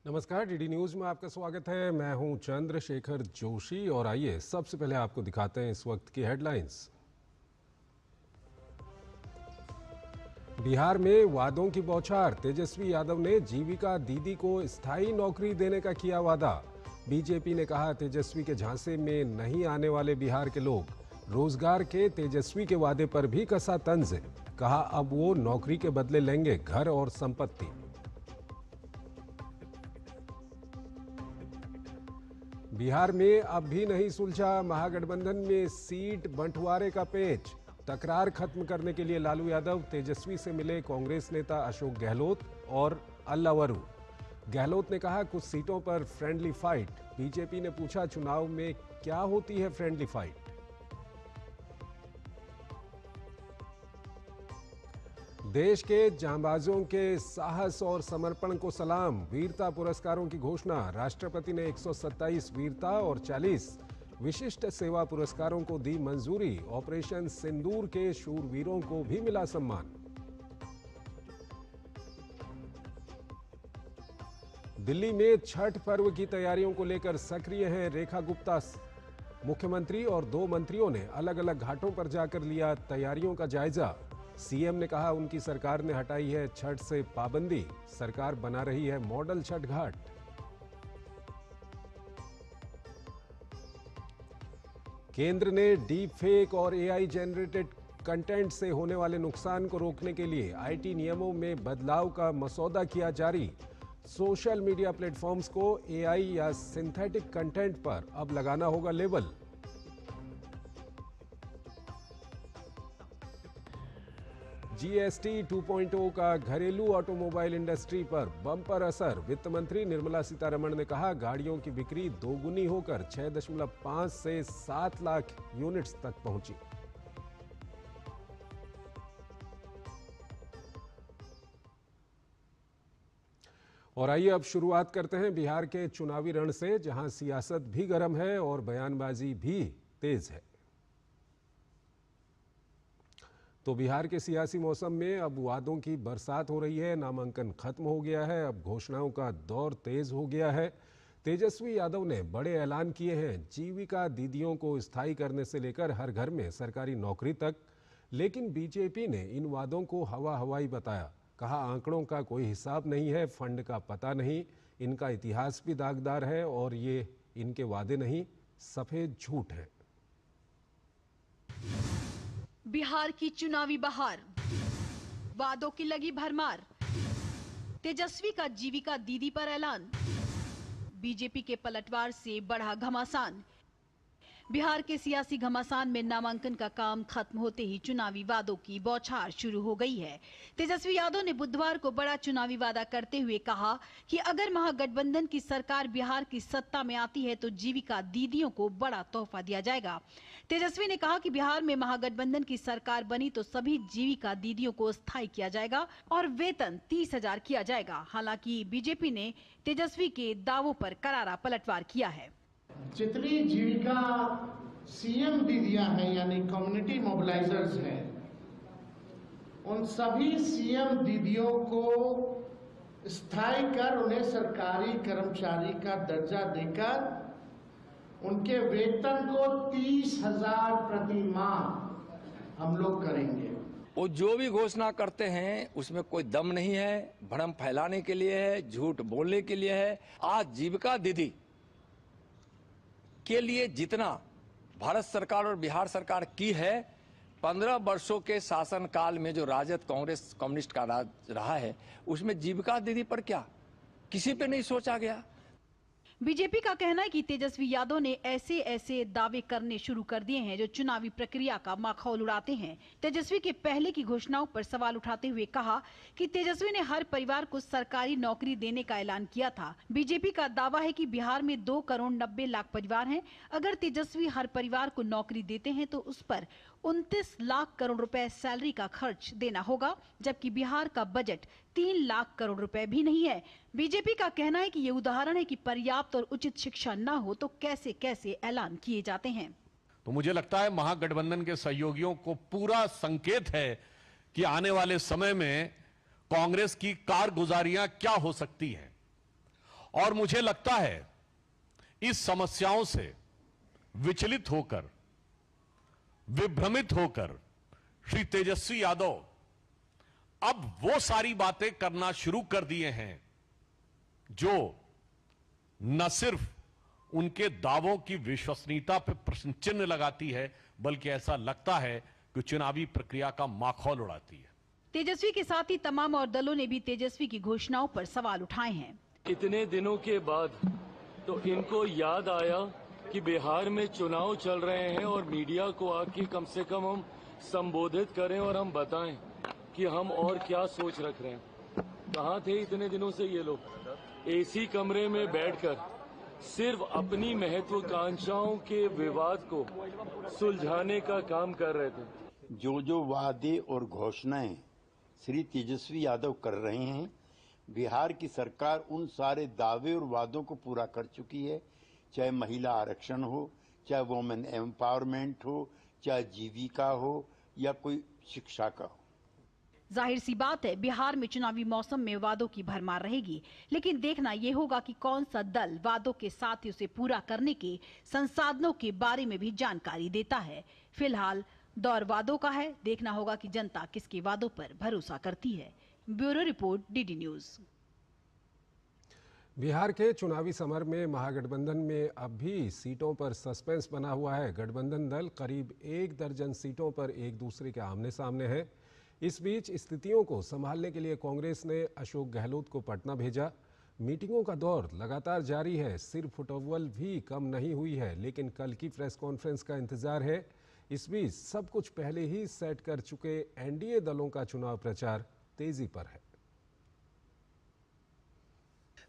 नमस्कार, DD news में आपका स्वागत है। मैं हूं चंद्रशेखर जोशी और आइए सबसे पहले आपको दिखाते हैं इस वक्त की हेडलाइंस। बिहार में वादों की बौछार, तेजस्वी यादव ने जीविका दीदी को स्थायी नौकरी देने का किया वादा। बीजेपी ने कहा तेजस्वी के झांसे में नहीं आने वाले बिहार के लोग। रोजगार के तेजस्वी के वादे पर भी कसा तंज, कहा अब वो नौकरी के बदले लेंगे घर और संपत्ति। बिहार में अब भी नहीं सुलझा महागठबंधन में सीट बंटवारे का पेच। तकरार खत्म करने के लिए लालू यादव तेजस्वी से मिले कांग्रेस नेता अशोक गहलोत और अल्लावरू। गहलोत ने कहा कुछ सीटों पर फ्रेंडली फाइट। बीजेपी ने पूछा चुनाव में क्या होती है फ्रेंडली फाइट। देश के जांबाजों के साहस और समर्पण को सलाम, वीरता पुरस्कारों की घोषणा। राष्ट्रपति ने 127 वीरता और 40 विशिष्ट सेवा पुरस्कारों को दी मंजूरी। ऑपरेशन सिंदूर के शूरवीरों को भी मिला सम्मान। दिल्ली में छठ पर्व की तैयारियों को लेकर सक्रिय हैं रेखा गुप्ता। मुख्यमंत्री और 2 मंत्रियों ने अलग अलग घाटों पर जाकर लिया तैयारियों का जायजा। सीएम ने कहा उनकी सरकार ने हटाई है छठ से पाबंदी, सरकार बना रही है मॉडल छठ घाट। केंद्र ने डीप फेक और एआई जनरेटेड कंटेंट से होने वाले नुकसान को रोकने के लिए आईटी नियमों में बदलाव का मसौदा किया जारी। सोशल मीडिया प्लेटफॉर्म्स को एआई या सिंथेटिक कंटेंट पर अब लगाना होगा लेबल। जीएसटी 2.0 का घरेलू ऑटोमोबाइल इंडस्ट्री पर बम्पर असर। वित्त मंत्री निर्मला सीतारमण ने कहा गाड़ियों की बिक्री दोगुनी होकर 6.5 से 7 लाख यूनिट्स तक पहुंची। और आइए अब शुरुआत करते हैं बिहार के चुनावी रण से, जहां सियासत भी गर्म है और बयानबाजी भी तेज है। तो बिहार के सियासी मौसम में अब वादों की बरसात हो रही है। नामांकन खत्म हो गया है, अब घोषणाओं का दौर तेज हो गया है। तेजस्वी यादव ने बड़े ऐलान किए हैं, जीविका दीदियों को स्थायी करने से लेकर हर घर में सरकारी नौकरी तक। लेकिन बीजेपी ने इन वादों को हवा हवाई बताया। कहा आंकड़ों का कोई हिसाब नहीं है, फंड का पता नहीं, इनका इतिहास भी दागदार है और ये इनके वादे नहीं, सफेद झूठ है। बिहार की चुनावी बहार, वादों की लगी भरमार। तेजस्वी का जीविका दीदी पर ऐलान, बीजेपी के पलटवार से बढ़ा घमासान। बिहार के सियासी घमासान में नामांकन का काम खत्म होते ही चुनावी वादों की बौछार शुरू हो गई है। तेजस्वी यादव ने बुधवार को बड़ा चुनावी वादा करते हुए कहा कि अगर महागठबंधन की सरकार बिहार की सत्ता में आती है तो जीविका दीदियों को बड़ा तोहफा दिया जाएगा। तेजस्वी ने कहा कि बिहार में महागठबंधन की सरकार बनी तो सभी जीविका दीदियों को स्थायी किया जाएगा और वेतन 30,000 किया जाएगा। हालांकि बीजेपी ने तेजस्वी के दावों पर करारा पलटवार किया है। जितनी जीविका सीएम दीदियां हैं यानी कम्युनिटी मोबिलाइजर्स हैं, उन सभी सीएम दीदियों को स्थायी कर उन्हें सरकारी कर्मचारी का दर्जा देकर उनके वेतन को 30,000 प्रति माह हम लोग करेंगे। वो जो भी घोषणा करते हैं उसमें कोई दम नहीं है, भ्रम फैलाने के लिए है, झूठ बोलने के लिए है। आज जीविका दीदी के लिए जितना भारत सरकार और बिहार सरकार की है, 15 वर्षों के शासनकाल में जो राजद कांग्रेस कम्युनिस्ट का राज रहा है, उसमें जीविका दीदी पर क्या किसी पे नहीं सोचा गया। बीजेपी का कहना है कि तेजस्वी यादव ने ऐसे ऐसे दावे करने शुरू कर दिए हैं जो चुनावी प्रक्रिया का माखौल उड़ाते हैं। तेजस्वी के पहले की घोषणाओं पर सवाल उठाते हुए कहा कि तेजस्वी ने हर परिवार को सरकारी नौकरी देने का ऐलान किया था। बीजेपी का दावा है कि बिहार में 2 करोड़ 90 लाख परिवार हैं। अगर तेजस्वी हर परिवार को नौकरी देते हैं तो उस पर 29 लाख करोड़ रुपए सैलरी का खर्च देना होगा, जबकि बिहार का बजट 3 लाख करोड़ रुपए भी नहीं है। बीजेपी का कहना है कि ये उदाहरण है कि पर्याप्त और उचित शिक्षा न हो तो कैसे कैसे ऐलान किए जाते हैं। तो मुझे लगता है महागठबंधन के सहयोगियों को पूरा संकेत है कि आने वाले समय में कांग्रेस की कारगुजारियां क्या हो सकती हैं। और मुझे लगता है इस समस्याओं से विचलित होकर, विभ्रमित होकर श्री तेजस्वी यादव अब वो सारी बातें करना शुरू कर दिए हैं जो न सिर्फ उनके दावों की विश्वसनीयता पर प्रश्न चिन्ह लगाती है, बल्कि ऐसा लगता है कि चुनावी प्रक्रिया का माखौल उड़ाती है। तेजस्वी के साथ ही तमाम और दलों ने भी तेजस्वी की घोषणाओं पर सवाल उठाए हैं। इतने दिनों के बाद तो इनको याद आया कि बिहार में चुनाव चल रहे हैं और मीडिया को आके कम से कम हम संबोधित करें और हम बताएं कि हम और क्या सोच रख रहे हैं। कहाँ थे इतने दिनों से ये लोग? एसी कमरे में बैठकर सिर्फ अपनी महत्वाकांक्षाओं के विवाद को सुलझाने का काम कर रहे थे। जो वादे और घोषणाएं श्री तेजस्वी यादव कर रहे हैं, बिहार की सरकार उन सारे दावे और वादों को पूरा कर चुकी है। चाहे महिला आरक्षण हो, चाहे वुमेन एम्पावरमेंट हो, चाहे जीविका हो या कोई शिक्षा का हो। जाहिर सी बात है, बिहार में चुनावी मौसम में वादों की भरमार रहेगी, लेकिन देखना यह होगा कि कौन सा दल वादों के साथ ही उसे पूरा करने के संसाधनों के बारे में भी जानकारी देता है। फिलहाल दौर वादों का है, देखना होगा कि जनता किसके वादों पर भरोसा करती है। Bureau report, DD news. Bihar के चुनावी समर में महागठबंधन में अब भी सीटों पर सस्पेंस बना हुआ है। गठबंधन दल करीब 1 दर्जन सीटों पर एक दूसरे के आमने सामने है। इस बीच स्थितियों को संभालने के लिए कांग्रेस ने अशोक गहलोत को पटना भेजा। मीटिंगों का दौर लगातार जारी है, सिर फुटबॉल भी कम नहीं हुई है, लेकिन कल की प्रेस कॉन्फ्रेंस का इंतजार है। इस बीच सब कुछ पहले ही सेट कर चुके एनडीए दलों का चुनाव प्रचार तेजी पर है।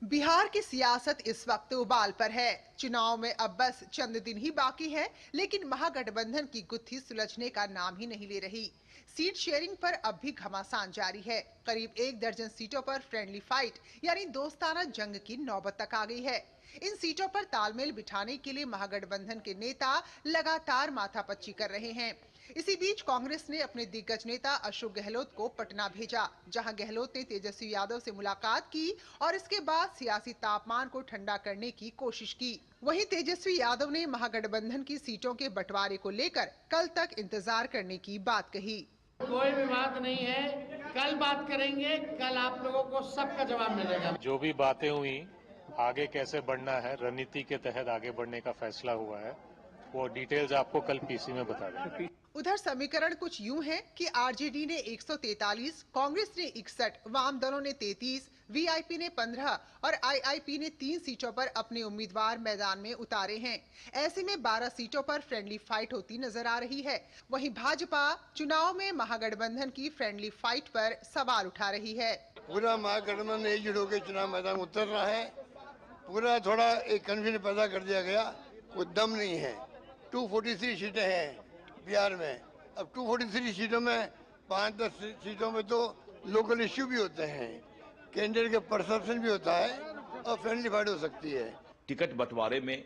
बिहार की सियासत इस वक्त उबाल पर है। चुनाव में अब बस चंद दिन ही बाकी है, लेकिन महागठबंधन की गुत्थी सुलझने का नाम ही नहीं ले रही। सीट शेयरिंग पर अब भी घमासान जारी है। करीब 1 दर्जन सीटों पर फ्रेंडली फाइट यानी दोस्ताना जंग की नौबत तक आ गई है। इन सीटों पर तालमेल बिठाने के लिए महागठबंधन के नेता लगातार माथापच्ची कर रहे हैं। इसी बीच कांग्रेस ने अपने दिग्गज नेता अशोक गहलोत को पटना भेजा, जहां गहलोत ने तेजस्वी यादव से मुलाकात की और इसके बाद सियासी तापमान को ठंडा करने की कोशिश की। वहीं तेजस्वी यादव ने महागठबंधन की सीटों के बंटवारे को लेकर कल तक इंतजार करने की बात कही। कोई भी बात नहीं है, कल बात करेंगे, कल आप लोगों को सबका जवाब मिलेगा। जो भी बातें हुई, आगे कैसे बढ़ना है, रणनीति के तहत आगे बढ़ने का फैसला हुआ है, वो डिटेल्स आपको कल पीसी में बता देंगे। उधर समीकरण कुछ यूं है कि आरजेडी ने 143, कांग्रेस ने 61, वाम दलों ने 33, वीआईपी ने 15 और आईआईपी ने 3 सीटों पर अपने उम्मीदवार मैदान में उतारे हैं। ऐसे में 12 सीटों पर फ्रेंडली फाइट होती नजर आ रही है। वहीं भाजपा चुनाव में महागठबंधन की फ्रेंडली फाइट पर सवाल उठा रही है। पूरा महागठबंधन एकजुट होकर चुनाव मैदान उतर रहा है। पूरा थोड़ा एक कन्फ्यूजन पैदा कर दिया गया, कोई दम नहीं है। 243 सीटें हैं बिहार में। अब 243 सीटों में 5-10 सीटों में तो लोकल इश्यू भी होते हैं, कैंडिडेट के परसेप्शन भी होता है और फ्रेंडली फाइट हो सकती है। टिकट बंटवारे में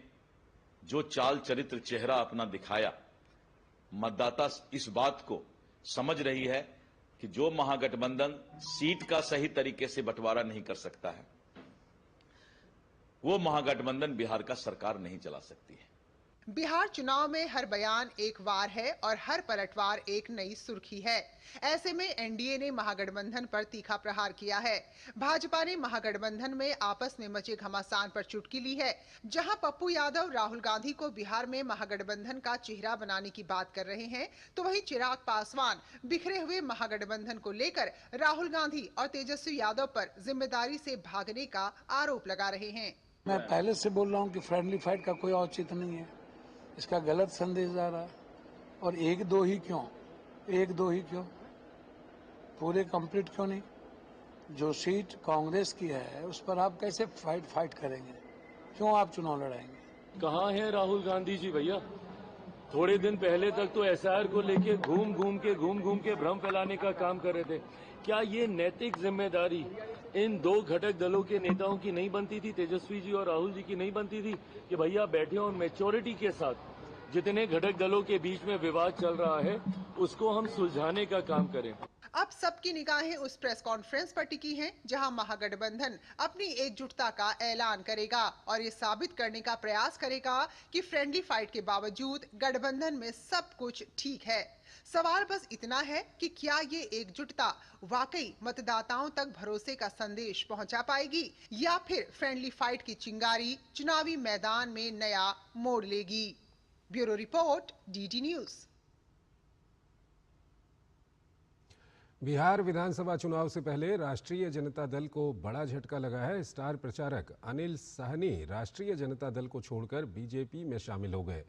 जो चाल चरित्र चेहरा अपना दिखाया, मतदाता इस बात को समझ रही है कि जो महागठबंधन सीट का सही तरीके से बंटवारा नहीं कर सकता है, वो महागठबंधन बिहार का सरकार नहीं चला सकती है। बिहार चुनाव में हर बयान एक वार है और हर पलटवार एक नई सुर्खी है। ऐसे में एनडीए ने महागठबंधन पर तीखा प्रहार किया है। भाजपा ने महागठबंधन में आपस में मचे घमासान पर चुटकी ली है। जहां पप्पू यादव राहुल गांधी को बिहार में महागठबंधन का चेहरा बनाने की बात कर रहे हैं, तो वहीं चिराग पासवान बिखरे हुए महागठबंधन को लेकर राहुल गांधी और तेजस्वी यादव पर जिम्मेदारी से भागने का आरोप लगा रहे हैं। मैं पहले से बोल रहा हूँ कि फ्रेंडली फाइट का कोई औचित्य नहीं है, इसका गलत संदेश आ रहा है। और 1-2 ही क्यों, 1-2 ही क्यों, पूरे कंप्लीट क्यों नहीं? जो सीट कांग्रेस की है उस पर आप कैसे फाइट करेंगे? क्यों आप चुनाव लड़ाएंगे? कहाँ है राहुल गांधी जी भैया? थोड़े दिन पहले तक तो एसआईआर को लेके घूम घूम के भ्रम फैलाने का काम कर रहे थे। क्या ये नैतिक जिम्मेदारी इन 2 घटक दलों के नेताओं की नहीं बनती थी, तेजस्वी जी और राहुल जी की नहीं बनती थी, कि भैया बैठे और मैच्योरिटी के साथ जितने घटक दलों के बीच में विवाद चल रहा है उसको हम सुलझाने का काम करें। अब सबकी निगाहें उस प्रेस कॉन्फ्रेंस पर टिकी हैं जहां महागठबंधन अपनी एकजुटता का ऐलान करेगा और ये साबित करने का प्रयास करेगा कि फ्रेंडली फाइट के बावजूद गठबंधन में सब कुछ ठीक है। सवाल बस इतना है कि क्या ये एकजुटता वाकई मतदाताओं तक भरोसे का संदेश पहुंचा पाएगी या फिर फ्रेंडली फाइट की चिंगारी चुनावी मैदान में नया मोड़ लेगी। Bureau report, DD news. Bihar विधानसभा चुनाव से पहले राष्ट्रीय जनता दल को बड़ा झटका लगा है। स्टार प्रचारक अनिल सहनी राष्ट्रीय जनता दल को छोड़कर बीजेपी में शामिल हो गए।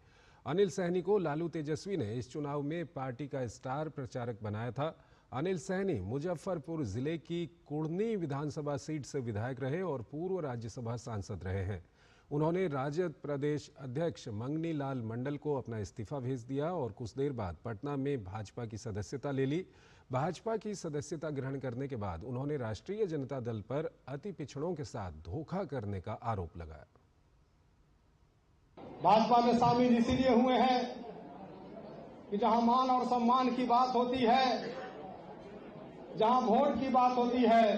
अनिल सहनी को लालू तेजस्वी ने इस चुनाव में पार्टी का स्टार प्रचारक बनाया था। अनिल सहनी मुजफ्फरपुर जिले की कुढ़नी विधानसभा सीट से विधायक रहे और पूर्व राज्यसभा सांसद रहे हैं। उन्होंने राजद प्रदेश अध्यक्ष मंगनी लाल मंडल को अपना इस्तीफा भेज दिया और कुछ देर बाद पटना में भाजपा की सदस्यता ले ली। भाजपा की सदस्यता ग्रहण करने के बाद उन्होंने राष्ट्रीय जनता दल पर अति पिछड़ों के साथ धोखा करने का आरोप लगाया। भाजपा में शामिल इसीलिए हुए हैं कि जहां मान और सम्मान की बात होती है, जहां वोट की बात होती है,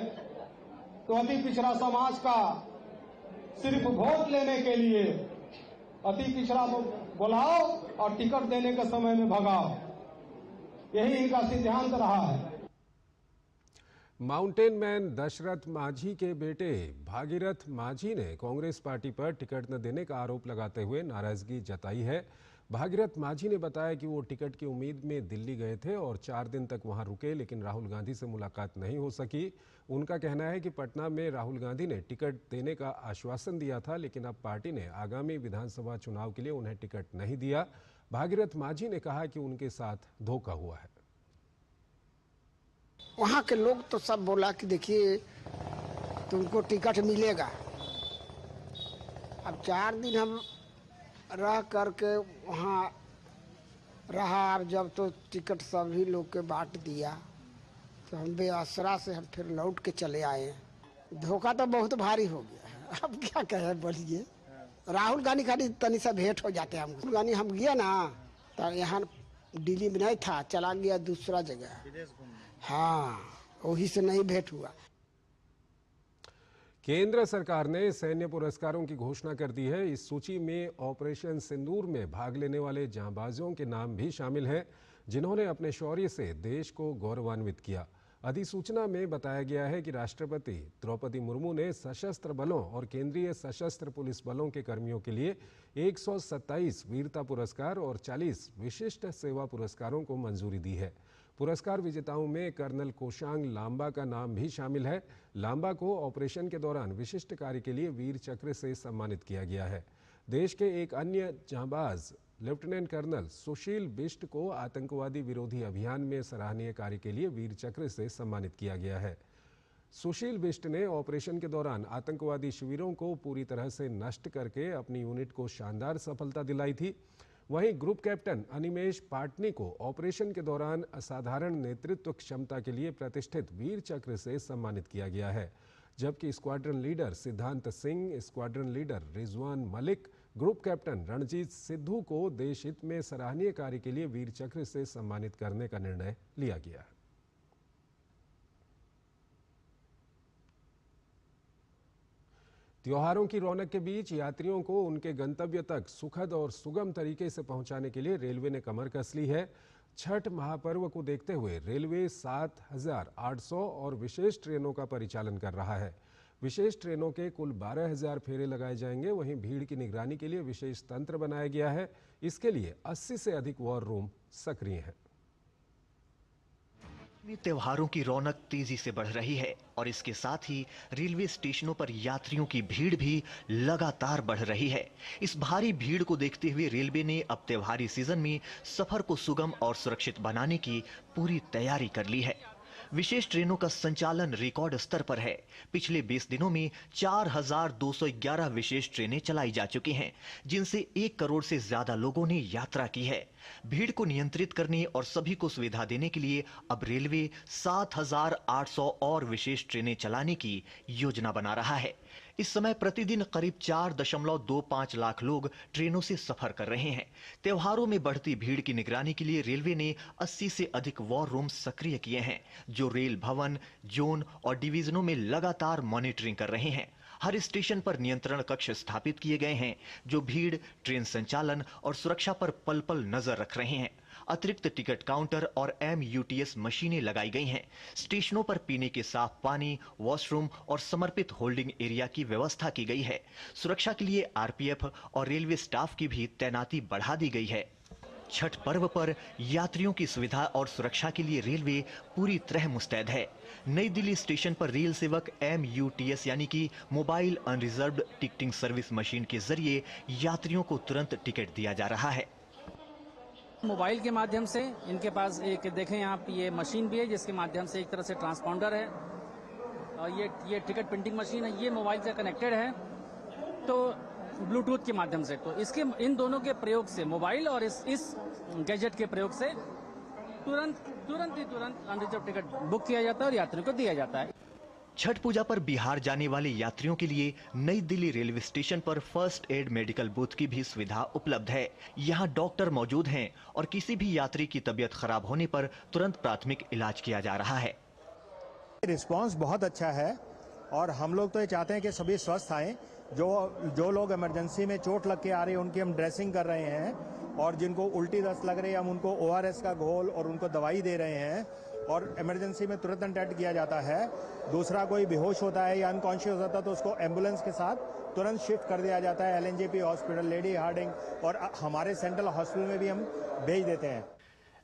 तो अति पिछड़ा समाज का सिर्फ वोट लेने के लिए अति पिछड़ा बुलाओ और टिकट देने के समय में भगाओ, यही इनका सिद्धांत रहा है। माउंटेन मैन दशरथ माझी के बेटे भागीरथ माझी ने कांग्रेस पार्टी पर टिकट न देने का आरोप लगाते हुए नाराजगी जताई है। भागीरथ माझी ने बताया कि वो टिकट की उम्मीद में दिल्ली गए थे और 4 दिन तक वहां रुके, लेकिन राहुल गांधी से मुलाकात नहीं हो सकी। उनका कहना है कि पटना में राहुल गांधी ने टिकट देने का आश्वासन दिया था, लेकिन अब पार्टी ने आगामी विधानसभा चुनाव के लिए उन्हें टिकट नहीं दिया। भागीरथ माझी ने कहा कि उनके साथ धोखा हुआ है। वहाँ के लोग तो सब बोला कि देखिए तुमको टिकट मिलेगा। अब 4 दिन हम रह करके वहाँ रहा, अब जब तो टिकट सभी लोग के बांट दिया तो हम बेअसरा से हम फिर लौट के चले आए। धोखा तो बहुत भारी हो गया है, अब क्या कहे बोलिए। राहुल गांधी खाली तनी सा भेंट हो जाते हैं हमको। राहुल गांधी हम गया ना तो यहाँ दिल्ली में नहीं था, चला गया दूसरा जगह। हाँ, वही से नहीं भेंट हुआ। केंद्र सरकार ने सैन्य पुरस्कारों की घोषणा कर दी है। इस सूची में ऑपरेशन सिंदूर में भाग लेने वाले जांबाजों के नाम भी शामिल हैं, जिन्होंने अपने शौर्य से देश को गौरवान्वित किया। अधिसूचना में बताया गया है कि राष्ट्रपति द्रौपदी मुर्मू ने सशस्त्र बलों और केंद्रीय सशस्त्र पुलिस बलों के कर्मियों के लिए 127 वीरता पुरस्कार और 40 विशिष्ट सेवा पुरस्कारों को मंजूरी दी है। पुरस्कार विजेताओं में कर्नल कोशांग लांबा का नाम भी शामिल है। लांबा को ऑपरेशन के दौरान विशिष्ट कार्य के लिए वीर चक्र से सम्मानित किया गया है। देश के एक अन्य जांबाज लेफ्टिनेंट कर्नल सुशील बिष्ट को आतंकवादी विरोधी अभियान में सराहनीय कार्य के लिए वीर चक्र से सम्मानित किया गया है। सुशील बिष्ट ने ऑपरेशन के दौरान आतंकवादी शिविरों को पूरी तरह से नष्ट करके अपनी यूनिट को शानदार सफलता दिलाई थी। वहीं ग्रुप कैप्टन अनिमेश पाटनी को ऑपरेशन के दौरान असाधारण नेतृत्व क्षमता के लिए प्रतिष्ठित वीर चक्र से सम्मानित किया गया है, जबकि स्क्वाड्रन लीडर सिद्धांत Singh, squadron leader Rizwan Malik, group captain Ranjit Sidhu को देश हित में सराहनीय कार्य के लिए वीर चक्र से सम्मानित करने का निर्णय लिया गया है। त्योहारों की रौनक के बीच यात्रियों को उनके गंतव्य तक सुखद और सुगम तरीके से पहुंचाने के लिए रेलवे ने कमर कस ली है। छठ महापर्व को देखते हुए रेलवे 7,800 और विशेष ट्रेनों का परिचालन कर रहा है। विशेष ट्रेनों के कुल 12,000 फेरे लगाए जाएंगे। वहीं भीड़ की निगरानी के लिए विशेष तंत्र बनाया गया है। इसके लिए 80 से अधिक वॉर रूम सक्रिय हैं। त्योहारों की रौनक तेजी से बढ़ रही है और इसके साथ ही रेलवे स्टेशनों पर यात्रियों की भीड़ भी लगातार बढ़ रही है। इस भारी भीड़ को देखते हुए रेलवे ने अब त्योहारी सीजन में सफर को सुगम और सुरक्षित बनाने की पूरी तैयारी कर ली है। विशेष ट्रेनों का संचालन रिकॉर्ड स्तर पर है। पिछले 20 दिनों में 4,211 विशेष ट्रेनें चलाई जा चुकी हैं, जिनसे 1 करोड़ से ज्यादा लोगों ने यात्रा की है। भीड़ को नियंत्रित करने और सभी को सुविधा देने के लिए अब रेलवे 7,800 और विशेष ट्रेनें चलाने की योजना बना रहा है। इस समय प्रतिदिन करीब 4.25 लाख लोग ट्रेनों से सफर कर रहे हैं। त्योहारों में बढ़ती भीड़ की निगरानी के लिए रेलवे ने 80 से अधिक वॉर रूम सक्रिय किए हैं, जो रेल भवन, जोन और डिवीजनों में लगातार मॉनिटरिंग कर रहे हैं। हर स्टेशन पर नियंत्रण कक्ष स्थापित किए गए हैं, जो भीड़, ट्रेन संचालन और सुरक्षा पर पल पल नजर रख रहे हैं। अतिरिक्त टिकट काउंटर और MUTS मशीनें लगाई गई हैं। स्टेशनों पर पीने के साफ पानी, वॉशरूम और समर्पित होल्डिंग एरिया की व्यवस्था की गई है। सुरक्षा के लिए RPF और रेलवे स्टाफ की भी तैनाती बढ़ा दी गई है। छठ पर्व पर यात्रियों की सुविधा और सुरक्षा के लिए रेलवे पूरी तरह मुस्तैद है। नई दिल्ली स्टेशन पर रेल सेवक MUTS यानी कि mobile unreserved ticketing service machine के जरिए यात्रियों को तुरंत टिकट दिया जा रहा है। मोबाइल के माध्यम से इनके पास एक देखें आप, ये मशीन भी है जिसके माध्यम से एक तरह से ट्रांसपॉन्डर है और ये टिकट प्रिंटिंग मशीन है, ये मोबाइल से कनेक्टेड है तो ब्लूटूथ के माध्यम से। तो इसके इन दोनों के प्रयोग से, मोबाइल और इस गैजेट के प्रयोग से तुरंत अनरिजर्व टिकट बुक किया जाता है और यात्रियों को दिया जाता है। छठ पूजा पर बिहार जाने वाले यात्रियों के लिए नई दिल्ली रेलवे स्टेशन पर फर्स्ट एड मेडिकल बूथ की भी सुविधा उपलब्ध है। यहाँ डॉक्टर मौजूद हैं और किसी भी यात्री की तबीयत खराब होने पर तुरंत प्राथमिक इलाज किया जा रहा है। रिस्पांस बहुत अच्छा है और हम लोग तो ये चाहते हैं कि सभी स्वस्थ आएं। जो लोग इमरजेंसी में चोट लग के आ रही है उनकी हम ड्रेसिंग कर रहे हैं और जिनको उल्टी दस्त लग रही है हम उनको ORS का घोल और उनको दवाई दे रहे हैं और इमरजेंसी में तुरंत अटेंड किया जाता है। दूसरा, कोई बेहोश होता है या अनकॉन्शियस होता है तो उसको एम्बुलेंस के साथ तुरंत शिफ्ट कर दिया जाता है LNJP हॉस्पिटल, लेडी हार्डिंग और हमारे सेंट्रल हॉस्पिटल में भी हम भेज देते हैं।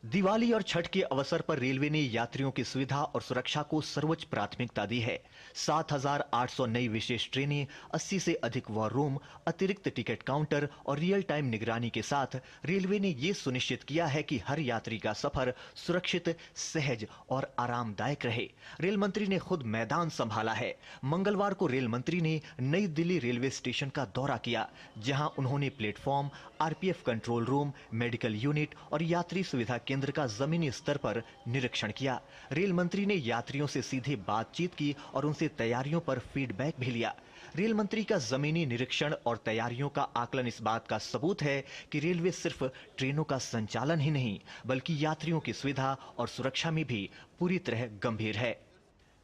दिवाली और छठ के अवसर पर रेलवे ने यात्रियों की सुविधा और सुरक्षा को सर्वोच्च प्राथमिकता दी है। 7,800 नई विशेष ट्रेनें, 80 से अधिक वॉर रूम, अतिरिक्त टिकट काउंटर और रियल टाइम निगरानी के साथ रेलवे ने ये सुनिश्चित किया है कि हर यात्री का सफर सुरक्षित, सहज और आरामदायक रहे। रेल मंत्री ने खुद मैदान संभाला है। मंगलवार को रेल मंत्री ने नई दिल्ली रेलवे स्टेशन का दौरा किया, जहां उन्होंने platform, RPF control room, medical unit और यात्री सुविधा केंद्र का जमीनी स्तर पर निरीक्षण किया। रेल मंत्री ने यात्रियों से सीधे बातचीत की और उनसे तैयारियों पर फीडबैक भी लिया। रेल मंत्री का जमीनी निरीक्षण और तैयारियों का आकलन इस बात का सबूत है कि रेलवे सिर्फ ट्रेनों का संचालन ही नहीं, बल्कि यात्रियों की सुविधा और सुरक्षा में भी पूरी तरह गंभीर है।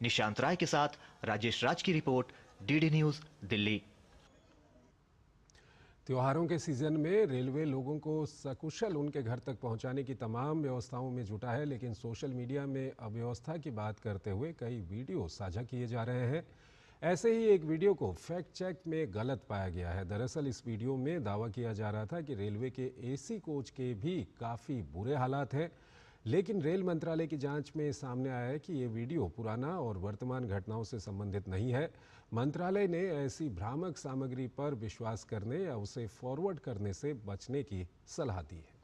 निशांत राय के साथ राजेश राज की रिपोर्ट, DD न्यूज, दिल्ली। त्योहारों के सीजन में रेलवे लोगों को सकुशल उनके घर तक पहुंचाने की तमाम व्यवस्थाओं में जुटा है, लेकिन सोशल मीडिया में अव्यवस्था की बात करते हुए कई वीडियो साझा किए जा रहे हैं। ऐसे ही एक वीडियो को फैक्ट चेक में गलत पाया गया है। दरअसल इस वीडियो में दावा किया जा रहा था कि रेलवे के AC कोच के भी काफ़ी बुरे हालात हैं, लेकिन रेल मंत्रालय की जांच में सामने आया है कि ये वीडियो पुराना और वर्तमान घटनाओं से संबंधित नहीं है। मंत्रालय ने ऐसी भ्रामक सामग्री पर विश्वास करने या उसे फॉरवर्ड करने से बचने की सलाह दी है।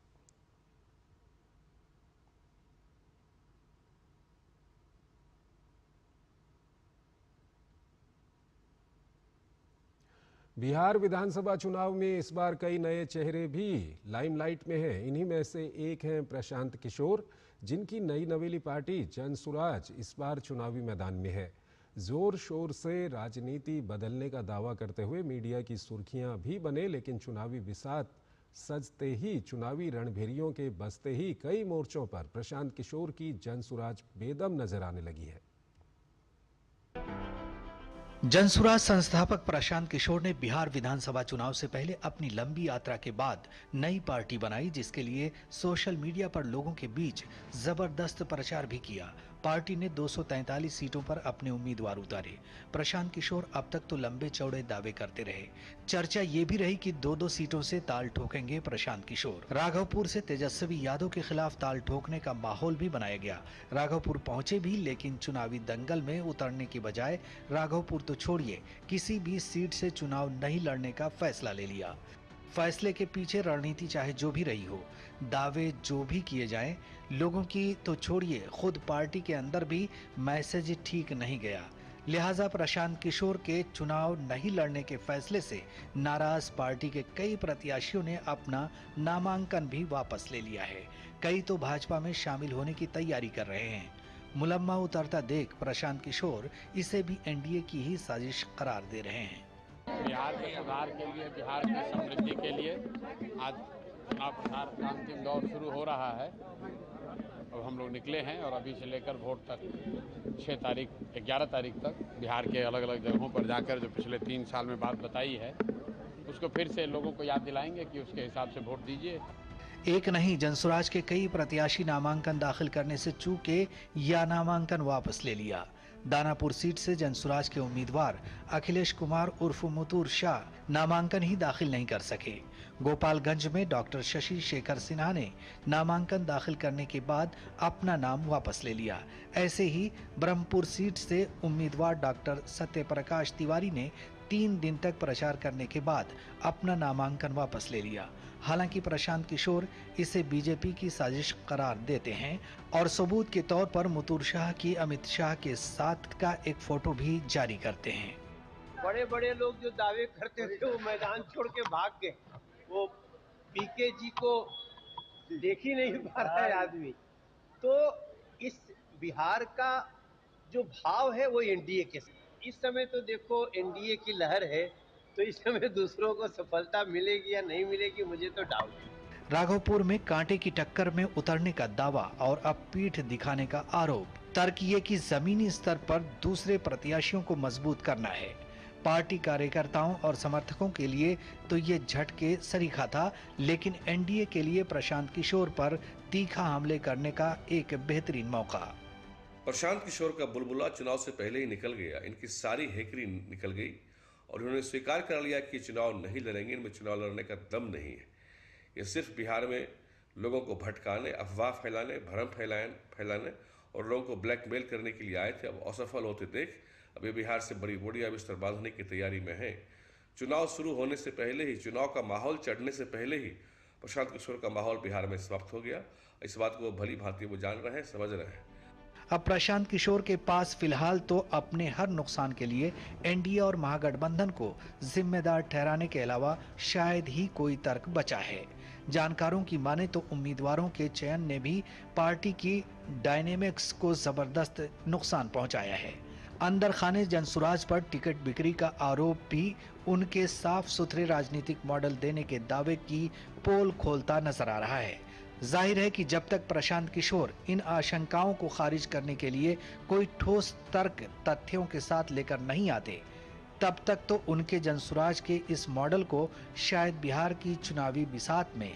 बिहार विधानसभा चुनाव में इस बार कई नए चेहरे भी लाइमलाइट में हैं। इन्हीं में से एक हैं प्रशांत किशोर, जिनकी नई नवेली पार्टी जनसुराज इस बार चुनावी मैदान में है। जोर शोर से राजनीति बदलने का दावा करते हुए मीडिया की सुर्खियां भी बने, लेकिन चुनावी बिसात सजते ही, चुनावी रणभेरियों के बजते ही कई मोर्चों पर प्रशांत किशोर की जनसुराज बेदम नजर आने लगी है। जनसुराज संस्थापक प्रशांत किशोर ने बिहार विधानसभा चुनाव से पहले अपनी लंबी यात्रा के बाद नई पार्टी बनाई, जिसके लिए सोशल मीडिया पर लोगों के बीच जबरदस्त प्रचार भी किया। पार्टी ने 243 सीटों पर अपने उम्मीदवार उतारे। प्रशांत किशोर अब तक तो लंबे चौड़े दावे करते रहे। चर्चा ये भी रही कि 2-2 सीटों से ताल ठोकेंगे प्रशांत किशोर। राघवपुर से तेजस्वी यादव के खिलाफ ताल ठोकने का माहौल भी बनाया गया। राघवपुर पहुंचे भी, लेकिन चुनावी दंगल में उतरने की बजाय राघवपुर तो छोड़िए, किसी भी सीट से चुनाव नहीं लड़ने का फैसला ले लिया। फैसले के पीछे रणनीति चाहे जो भी रही हो, दावे जो भी किए जाएं, लोगों की तो छोड़िए, खुद पार्टी के अंदर भी मैसेज ठीक नहीं गया। लिहाजा प्रशांत किशोर के चुनाव नहीं लड़ने के फैसले से नाराज पार्टी के कई प्रत्याशियों ने अपना नामांकन भी वापस ले लिया है। कई तो भाजपा में शामिल होने की तैयारी कर रहे हैं। मुलम्मा उतरता देख प्रशांत किशोर इसे भी NDA की ही साजिश करार दे रहे हैं। बिहार के सुधार के लिए, बिहार की समृद्धि के लिए आज चुनाव प्रचार का अंतिम दौर शुरू हो रहा है। अब हम लोग निकले हैं और अभी से लेकर वोट तक 11 तारीख तक बिहार के अलग अलग जगहों पर जाकर जो पिछले 3 साल में बात बताई है उसको फिर से लोगों को याद दिलाएंगे कि उसके हिसाब से वोट दीजिए। एक नहीं, जनसुराज के कई प्रत्याशी नामांकन दाखिल करने से चूके या नामांकन वापस ले लिया। दानापुर सीट से जनसुराज के उम्मीदवार अखिलेश कुमार उर्फ मुतूर शाह नामांकन ही दाखिल नहीं कर सके। गोपालगंज में डॉक्टर शशि शेखर सिन्हा ने नामांकन दाखिल करने के बाद अपना नाम वापस ले लिया। ऐसे ही ब्रह्मपुर सीट से उम्मीदवार डॉक्टर सत्यप्रकाश तिवारी ने 3 दिन तक प्रचार करने के बाद अपना नामांकन वापस ले लिया। हालांकि प्रशांत किशोर इसे बीजेपी की साजिश करार देते हैं और सबूत के तौर पर मुतूर शाह की अमित शाह के साथ का एक फोटो भी जारी करते हैं। बड़े बड़े लोग जो दावे करते थे वो मैदान छोड़ के भाग गए। वो पीके जी को देख ही नहीं पा रहा है आदमी। तो इस बिहार का जो भाव है वो एनडीए के साथ। इस समय तो देखो एनडीए की लहर है, तो इस समय दूसरों को सफलता मिलेगी या नहीं मिलेगी मुझे तो डाउट है। राघोपुर में कांटे की टक्कर में उतरने का दावा और अब पीठ दिखाने का आरोप। तर्क ये कि जमीनी स्तर पर दूसरे प्रत्याशियों को मजबूत करना है। पार्टी कार्यकर्ताओं और समर्थकों के लिए तो ये झटके सरीखा था, लेकिन एनडीए के लिए प्रशांत किशोर पर तीखा हमले करने का एक बेहतरीन मौका। प्रशांत किशोर का बुलबुला चुनाव से पहले ही निकल गया। इनकी सारी हेकरी निकल गई और उन्होंने स्वीकार कर लिया कि चुनाव नहीं लड़ेंगे, इनमें चुनाव लड़ने का दम नहीं है। ये सिर्फ बिहार में लोगों को भटकाने, अफवाह फैलाने, भ्रम फैलाने और लोगों को ब्लैकमेल करने के लिए आए थे। अब असफल होते देख अब ये बिहार से बड़ी बोड़ियां बिस्तर बांधने की तैयारी में है। चुनाव शुरू होने से पहले ही, चुनाव का माहौल चढ़ने से पहले ही प्रशांत किशोर का माहौल बिहार में समाप्त हो गया। इस बात को भली भांति वो जान रहे हैं, समझ रहे हैं। अब प्रशांत किशोर के पास फिलहाल तो अपने हर नुकसान के लिए एनडीए और महागठबंधन को जिम्मेदार ठहराने के अलावा शायद ही कोई तर्क बचा है। जानकारों की माने तो उम्मीदवारों के चयन ने भी पार्टी की डायनेमिक्स को जबरदस्त नुकसान पहुंचाया है। अंदर खाने जनसुराज पर टिकट बिक्री का आरोप भी उनके साफ सुथरे राजनीतिक मॉडल देने के दावे की पोल खोलता नजर आ रहा है। जाहिर है कि जब तक प्रशांत किशोर इन आशंकाओं को खारिज करने के लिए कोई ठोस तर्क तथ्यों के साथ लेकर नहीं आते, तब तक तो उनके जनसुराज के इस मॉडल को शायद बिहार की चुनावी बिसात में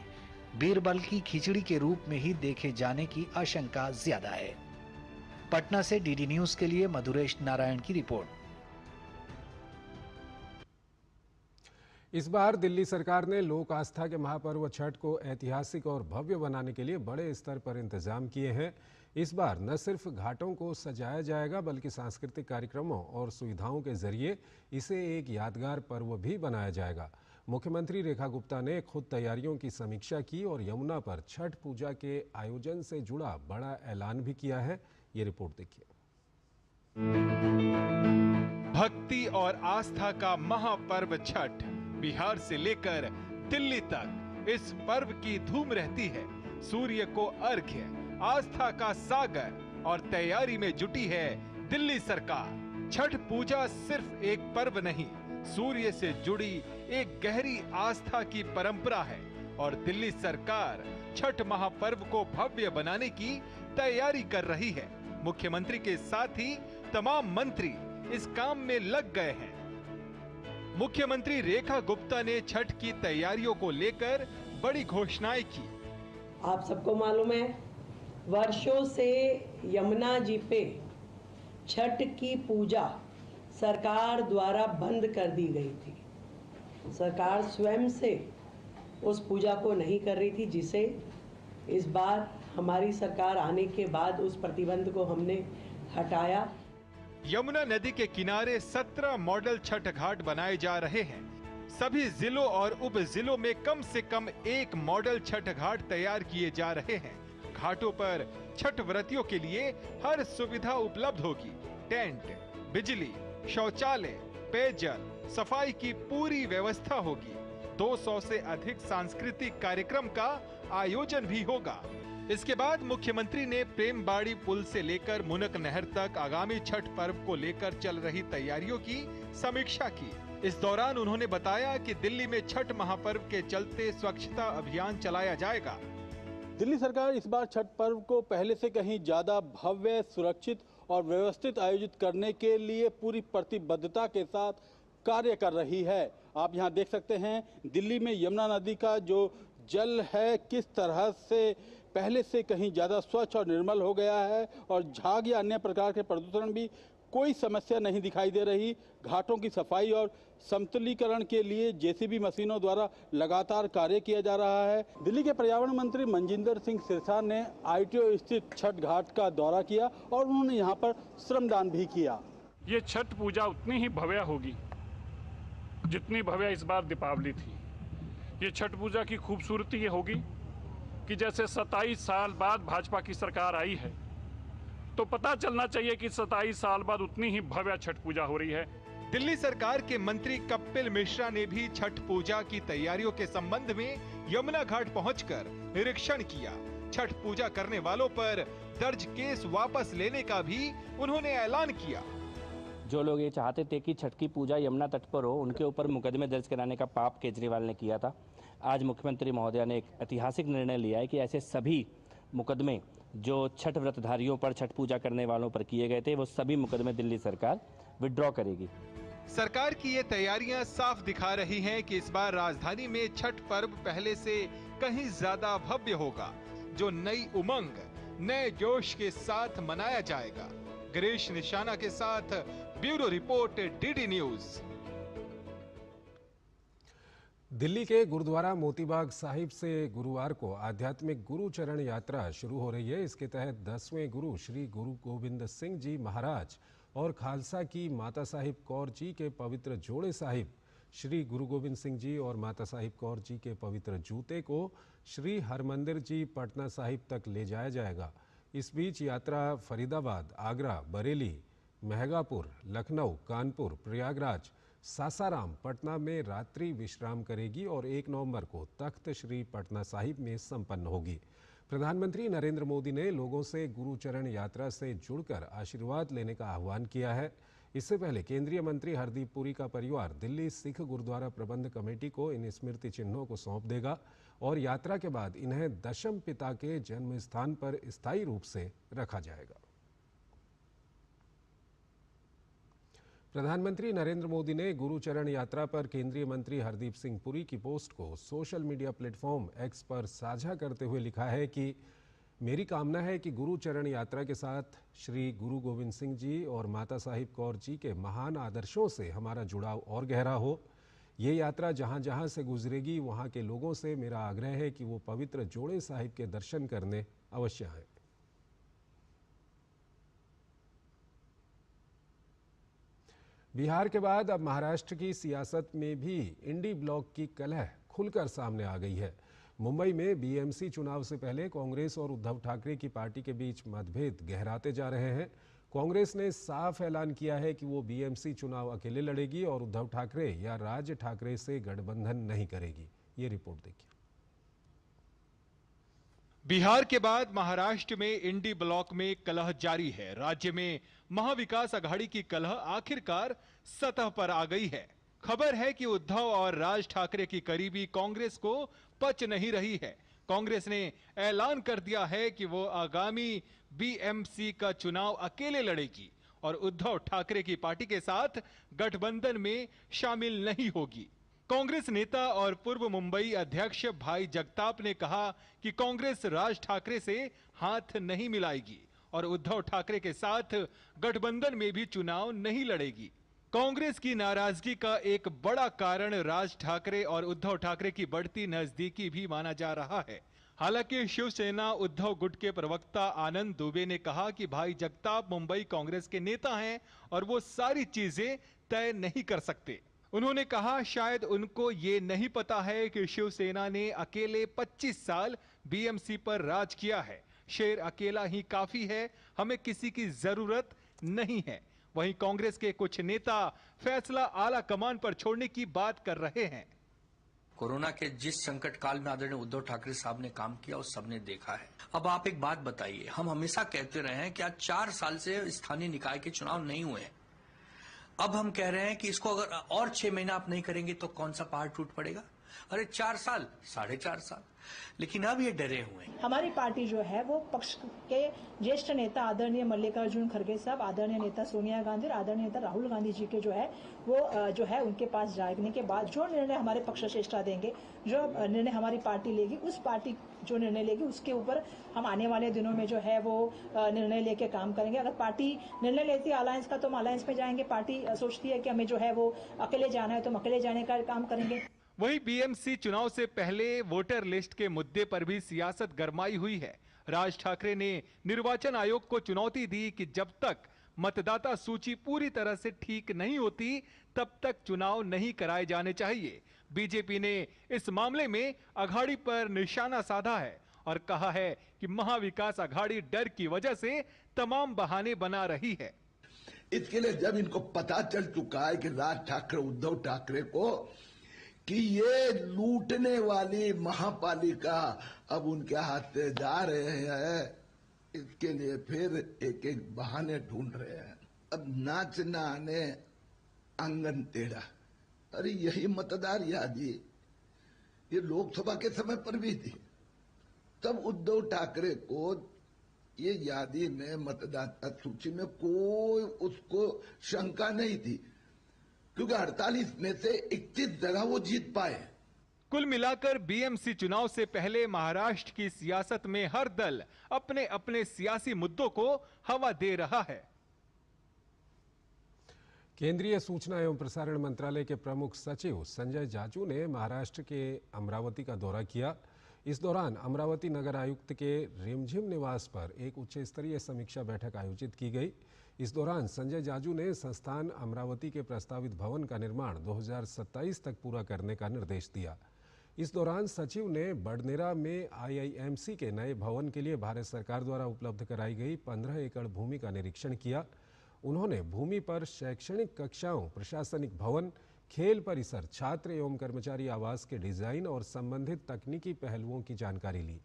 बीरबल की खिचड़ी के रूप में ही देखे जाने की आशंका ज्यादा है। पटना से डीडी न्यूज के लिए मधुरेश नारायण की रिपोर्ट। इस बार दिल्ली सरकार ने लोक आस्था के महापर्व छठ को ऐतिहासिक और भव्य बनाने के लिए बड़े स्तर पर इंतजाम किए हैं। इस बार न सिर्फ घाटों को सजाया जाएगा बल्कि सांस्कृतिक कार्यक्रमों और सुविधाओं के जरिए इसे एक यादगार पर्व भी बनाया जाएगा। मुख्यमंत्री रेखा गुप्ता ने खुद तैयारियों की समीक्षा की और यमुना पर छठ पूजा के आयोजन से जुड़ा बड़ा ऐलान भी किया है। ये रिपोर्ट देखिए। भक्ति और आस्था का महापर्व छठ बिहार से लेकर दिल्ली तक इस पर्व की धूम रहती है। सूर्य को अर्घ्य, आस्था का सागर और तैयारी में जुटी है दिल्ली सरकार। छठ पूजा सिर्फ एक पर्व नहीं, सूर्य से जुड़ी एक गहरी आस्था की परंपरा है और दिल्ली सरकार छठ महापर्व को भव्य बनाने की तैयारी कर रही है। मुख्यमंत्री के साथ ही तमाम मंत्री इस काम में लग गए हैं। मुख्यमंत्री रेखा गुप्ता ने छठ की तैयारियों को लेकर बड़ी घोषणाएं की। आप सबको मालूम है, वर्षों से यमुना जी पे छठ की पूजा सरकार द्वारा बंद कर दी गई थी। सरकार स्वयं से उस पूजा को नहीं कर रही थी, जिसे इस बार हमारी सरकार आने के बाद उस प्रतिबंध को हमने हटाया। यमुना नदी के किनारे 17 मॉडल छठ घाट बनाए जा रहे हैं। सभी जिलों और उप जिलों में कम से कम एक मॉडल छठ घाट तैयार किए जा रहे हैं। घाटों पर छठ व्रतियों के लिए हर सुविधा उपलब्ध होगी। टेंट, बिजली, शौचालय, पेयजल, सफाई की पूरी व्यवस्था होगी। 200 से अधिक सांस्कृतिक कार्यक्रम का आयोजन भी होगा। इसके बाद मुख्यमंत्री ने प्रेमबाड़ी पुल से लेकर मुनक नहर तक आगामी छठ पर्व को लेकर चल रही तैयारियों की समीक्षा की। इस दौरान उन्होंने बताया कि दिल्ली में छठ महापर्व के चलते स्वच्छता अभियान चलाया जाएगा। दिल्ली सरकार इस बार छठ पर्व को पहले से कहीं ज्यादा भव्य, सुरक्षित और व्यवस्थित आयोजित करने के लिए पूरी प्रतिबद्धता के साथ कार्य कर रही है। आप यहां देख सकते हैं दिल्ली में यमुना नदी का जो जल है किस तरह से पहले से कहीं ज्यादा स्वच्छ और निर्मल हो गया है और झाग या अन्य प्रकार के प्रदूषण भी कोई समस्या नहीं दिखाई दे रही। घाटों की सफाई और समतलीकरण के लिए जेसीबी मशीनों द्वारा लगातार कार्य किया जा रहा है। दिल्ली के पर्यावरण मंत्री मनजिंदर सिंह सिरसा ने ITO स्थित छठ घाट का दौरा किया और उन्होंने यहाँ पर श्रमदान भी किया। ये छठ पूजा उतनी ही भव्य होगी जितनी भव्य इस बार दीपावली थी। ये छठ पूजा की खूबसूरती ये होगी कि जैसे 27 साल बाद भाजपा की सरकार आई है तो पता चलना चाहिए कि 27 साल बाद उतनी ही भव्य छठ पूजा हो रही है। दिल्ली सरकार के मंत्री कपिल मिश्रा ने भी छठ पूजा की तैयारियों के संबंध में यमुना घाट पहुंचकर निरीक्षण किया। छठ पूजा करने वालों पर दर्ज केस वापस लेने का भी उन्होंने ऐलान किया। जो लोग ये चाहते थे कि छठ की पूजा यमुना तट पर हो, उनके ऊपर मुकदमे दर्ज कराने का पाप केजरीवाल ने किया था। आज मुख्यमंत्री महोदया ने एक ऐतिहासिक निर्णय लिया है कि ऐसे सभी मुकदमे जो छठ व्रतधारियों पर, छठ पूजा करने वालों पर किए गए थे, वो सभी मुकदमे दिल्ली सरकार विड्रॉ करेगी। सरकार की ये तैयारियां साफ दिखा रही हैं कि इस बार राजधानी में छठ पर्व पहले से कहीं ज्यादा भव्य होगा, जो नई उमंग, नए जोश के साथ मनाया जाएगा। गिरीश निशाना के साथ bureau report, DD news. Delhi के गुरुद्वारा मोतीबाग साहिब से गुरुवार को आध्यात्मिक गुरु चरण यात्रा शुरू हो रही है। इसके तहत 10वें गुरु श्री गुरु गोविंद सिंह जी महाराज और खालसा की माता साहिब कौर जी के पवित्र जोड़े साहिब श्री गुरु गोविंद सिंह जी और माता साहिब कौर जी के पवित्र जूते को श्री हरमंदिर जी पटना साहिब तक ले जाया जाएगा। इस बीच यात्रा फरीदाबाद, आगरा, बरेली, महगापुर, लखनऊ, कानपुर, प्रयागराज, सासाराम, पटना में रात्रि विश्राम करेगी और 1 नवंबर को तख्त श्री पटना साहिब में संपन्न होगी। प्रधानमंत्री नरेंद्र मोदी ने लोगों से गुरु चरण यात्रा से जुड़कर आशीर्वाद लेने का आह्वान किया है। इससे पहले केंद्रीय मंत्री हरदीप पुरी का परिवार दिल्ली सिख गुरुद्वारा प्रबंध कमेटी को इन स्मृति चिन्हों को सौंप देगा और यात्रा के बाद इन्हें दशम पिता के जन्म स्थान पर स्थायी रूप से रखा जाएगा। प्रधानमंत्री नरेंद्र मोदी ने गुरु चरण यात्रा पर केंद्रीय मंत्री हरदीप सिंह पुरी की पोस्ट को सोशल मीडिया प्लेटफॉर्म X पर साझा करते हुए लिखा है कि मेरी कामना है कि गुरु चरण यात्रा के साथ श्री गुरु गोविंद सिंह जी और माता साहिब कौर जी के महान आदर्शों से हमारा जुड़ाव और गहरा हो। ये यात्रा जहां जहां से गुजरेगी वहां के लोगों से मेरा आग्रह है कि वो पवित्र जोड़े साहिब के दर्शन करने अवश्य आएं। बिहार के बाद अब महाराष्ट्र की सियासत में भी इंडी ब्लॉक की कलह खुलकर सामने आ गई है। मुंबई में BMC चुनाव से पहले कांग्रेस और उद्धव ठाकरे की पार्टी के बीच मतभेद गहराते जा रहे हैं। कांग्रेस ने साफ ऐलान किया है कि वो BMC चुनाव अकेले लड़ेगी और उद्धव ठाकरे या राज ठाकरे से गठबंधन नहीं करेगी। ये रिपोर्ट देखिए। बिहार के बाद महाराष्ट्र में इंडी ब्लॉक में कलह जारी है। राज्य में महाविकास अघाड़ी की कलह आखिरकार सतह पर आ गई है। खबर है कि उद्धव और राज ठाकरे की करीबी कांग्रेस को पच नहीं रही है। कांग्रेस ने ऐलान कर दिया है कि वो आगामी BMC का चुनाव अकेले लड़ेगी और उद्धव ठाकरे की पार्टी के साथ गठबंधन में शामिल नहीं होगी। कांग्रेस नेता और पूर्व मुंबई अध्यक्ष भाई जगताप ने कहा कि कांग्रेस राज ठाकरे से हाथ नहीं मिलाएगी और उद्धव ठाकरे के साथ गठबंधन में भी चुनाव नहीं लड़ेगी। कांग्रेस की नाराजगी का एक बड़ा कारण राज ठाकरे और उद्धव ठाकरे की बढ़ती नजदीकी भी माना जा रहा है। हालांकि शिवसेना उद्धव गुट के प्रवक्ता आनंद दुबे ने कहा कि भाई जगताप मुंबई कांग्रेस के नेता हैं और वो सारी चीजें तय नहीं कर सकते। उन्होंने कहा शायद उनको ये नहीं पता है कि शिवसेना ने अकेले 25 साल BMC पर राज किया है। शेर अकेला ही काफी है, हमें किसी की जरूरत नहीं है। वहीं कांग्रेस के कुछ नेता फैसला आला कमान पर छोड़ने की बात कर रहे हैं। कोरोना के जिस संकट काल में आदरणीय उद्धव ठाकरे साहब ने काम किया उस सबने देखा है। अब आप एक बात बताइए, हम हमेशा कहते रहे हैं कि आज 4 साल से स्थानीय निकाय के चुनाव नहीं हुए, अब हम कह रहे हैं कि इसको अगर और 6 महीना आप नहीं करेंगे तो कौन सा पहाड़ टूट पड़ेगा। अरे 4 साल, 4.5 साल, लेकिन अब ये डरे हुए हैं। हमारी पार्टी जो है वो पक्ष के ज्येष्ठ नेता आदरणीय मल्लिकार्जुन खड़गे साहब, आदरणीय नेता सोनिया गांधी और आदरणीय नेता राहुल गांधी जी के जो है उनके पास जाने के बाद जो निर्णय हमारे पक्ष श्रेष्ठता देंगे, जो निर्णय हमारी पार्टी लेगी, उस पार्टी जो निर्णय लेगी उसके ऊपर हम आने वाले दिनों में जो है वो निर्णय लेके काम करेंगे। अगर पार्टी निर्णय लेती है अलायंस का तो हम अलायंस में जाएंगे, पार्टी सोचती है कि हमें जो है वो अकेले जाना है तो हम अकेले जाने का काम करेंगे। वहीं बीएमसी चुनाव से पहले वोटर लिस्ट के मुद्दे पर भी सियासत गरमाई हुई है। राज ठाकरे ने निर्वाचन आयोग को चुनौती दी कि जब तक मतदाता सूची पूरी तरह से ठीक नहीं होती तब तक चुनाव नहीं कराए जाने चाहिए। बीजेपी ने इस मामले में अघाड़ी पर निशाना साधा है और कहा है कि महाविकास अघाड़ी डर की वजह से तमाम बहाने बना रही है। इसके लिए जब इनको पता चल चुका है कि राज ठाकरे, उद्धव ठाकरे को कि ये लूटने वाली महापालिका अब उनके हाथ से जा रहे हैं, इसके लिए फिर एक एक बहाने ढूंढ रहे हैं। अब नाच न आने आंगन टेढ़ा, अरे यही मतदार यादी ये लोकसभा के समय पर भी थी। तब उद्धव ठाकरे को ये यादी में, मतदाता सूची में कोई उसको शंका नहीं थी, क्योंकि 48 में से 21 जगह वो जीत पाए। कुल मिलाकर बीएमसी चुनाव से पहले महाराष्ट्र की सियासत में हर दल अपने अपने सियासी मुद्दों को हवा दे रहा है। केंद्रीय सूचना एवं प्रसारण मंत्रालय के प्रमुख सचिव संजय जाजू ने महाराष्ट्र के अमरावती का दौरा किया। इस दौरान अमरावती नगर आयुक्त के रिमझिम निवास पर एक उच्च स्तरीय समीक्षा बैठक आयोजित की गई। इस दौरान संजय जाजू ने संस्थान अमरावती के प्रस्तावित भवन का निर्माण 2027 तक पूरा करने का निर्देश दिया। इस दौरान सचिव ने बडनेरा में IIMC के नए भवन के लिए भारत सरकार द्वारा उपलब्ध कराई गई 15 एकड़ भूमि का निरीक्षण किया। उन्होंने भूमि पर शैक्षणिक कक्षाओं, प्रशासनिक भवन, खेल परिसर, छात्र एवं कर्मचारी आवास के डिजाइन और संबंधित तकनीकी पहलुओं की जानकारी ली।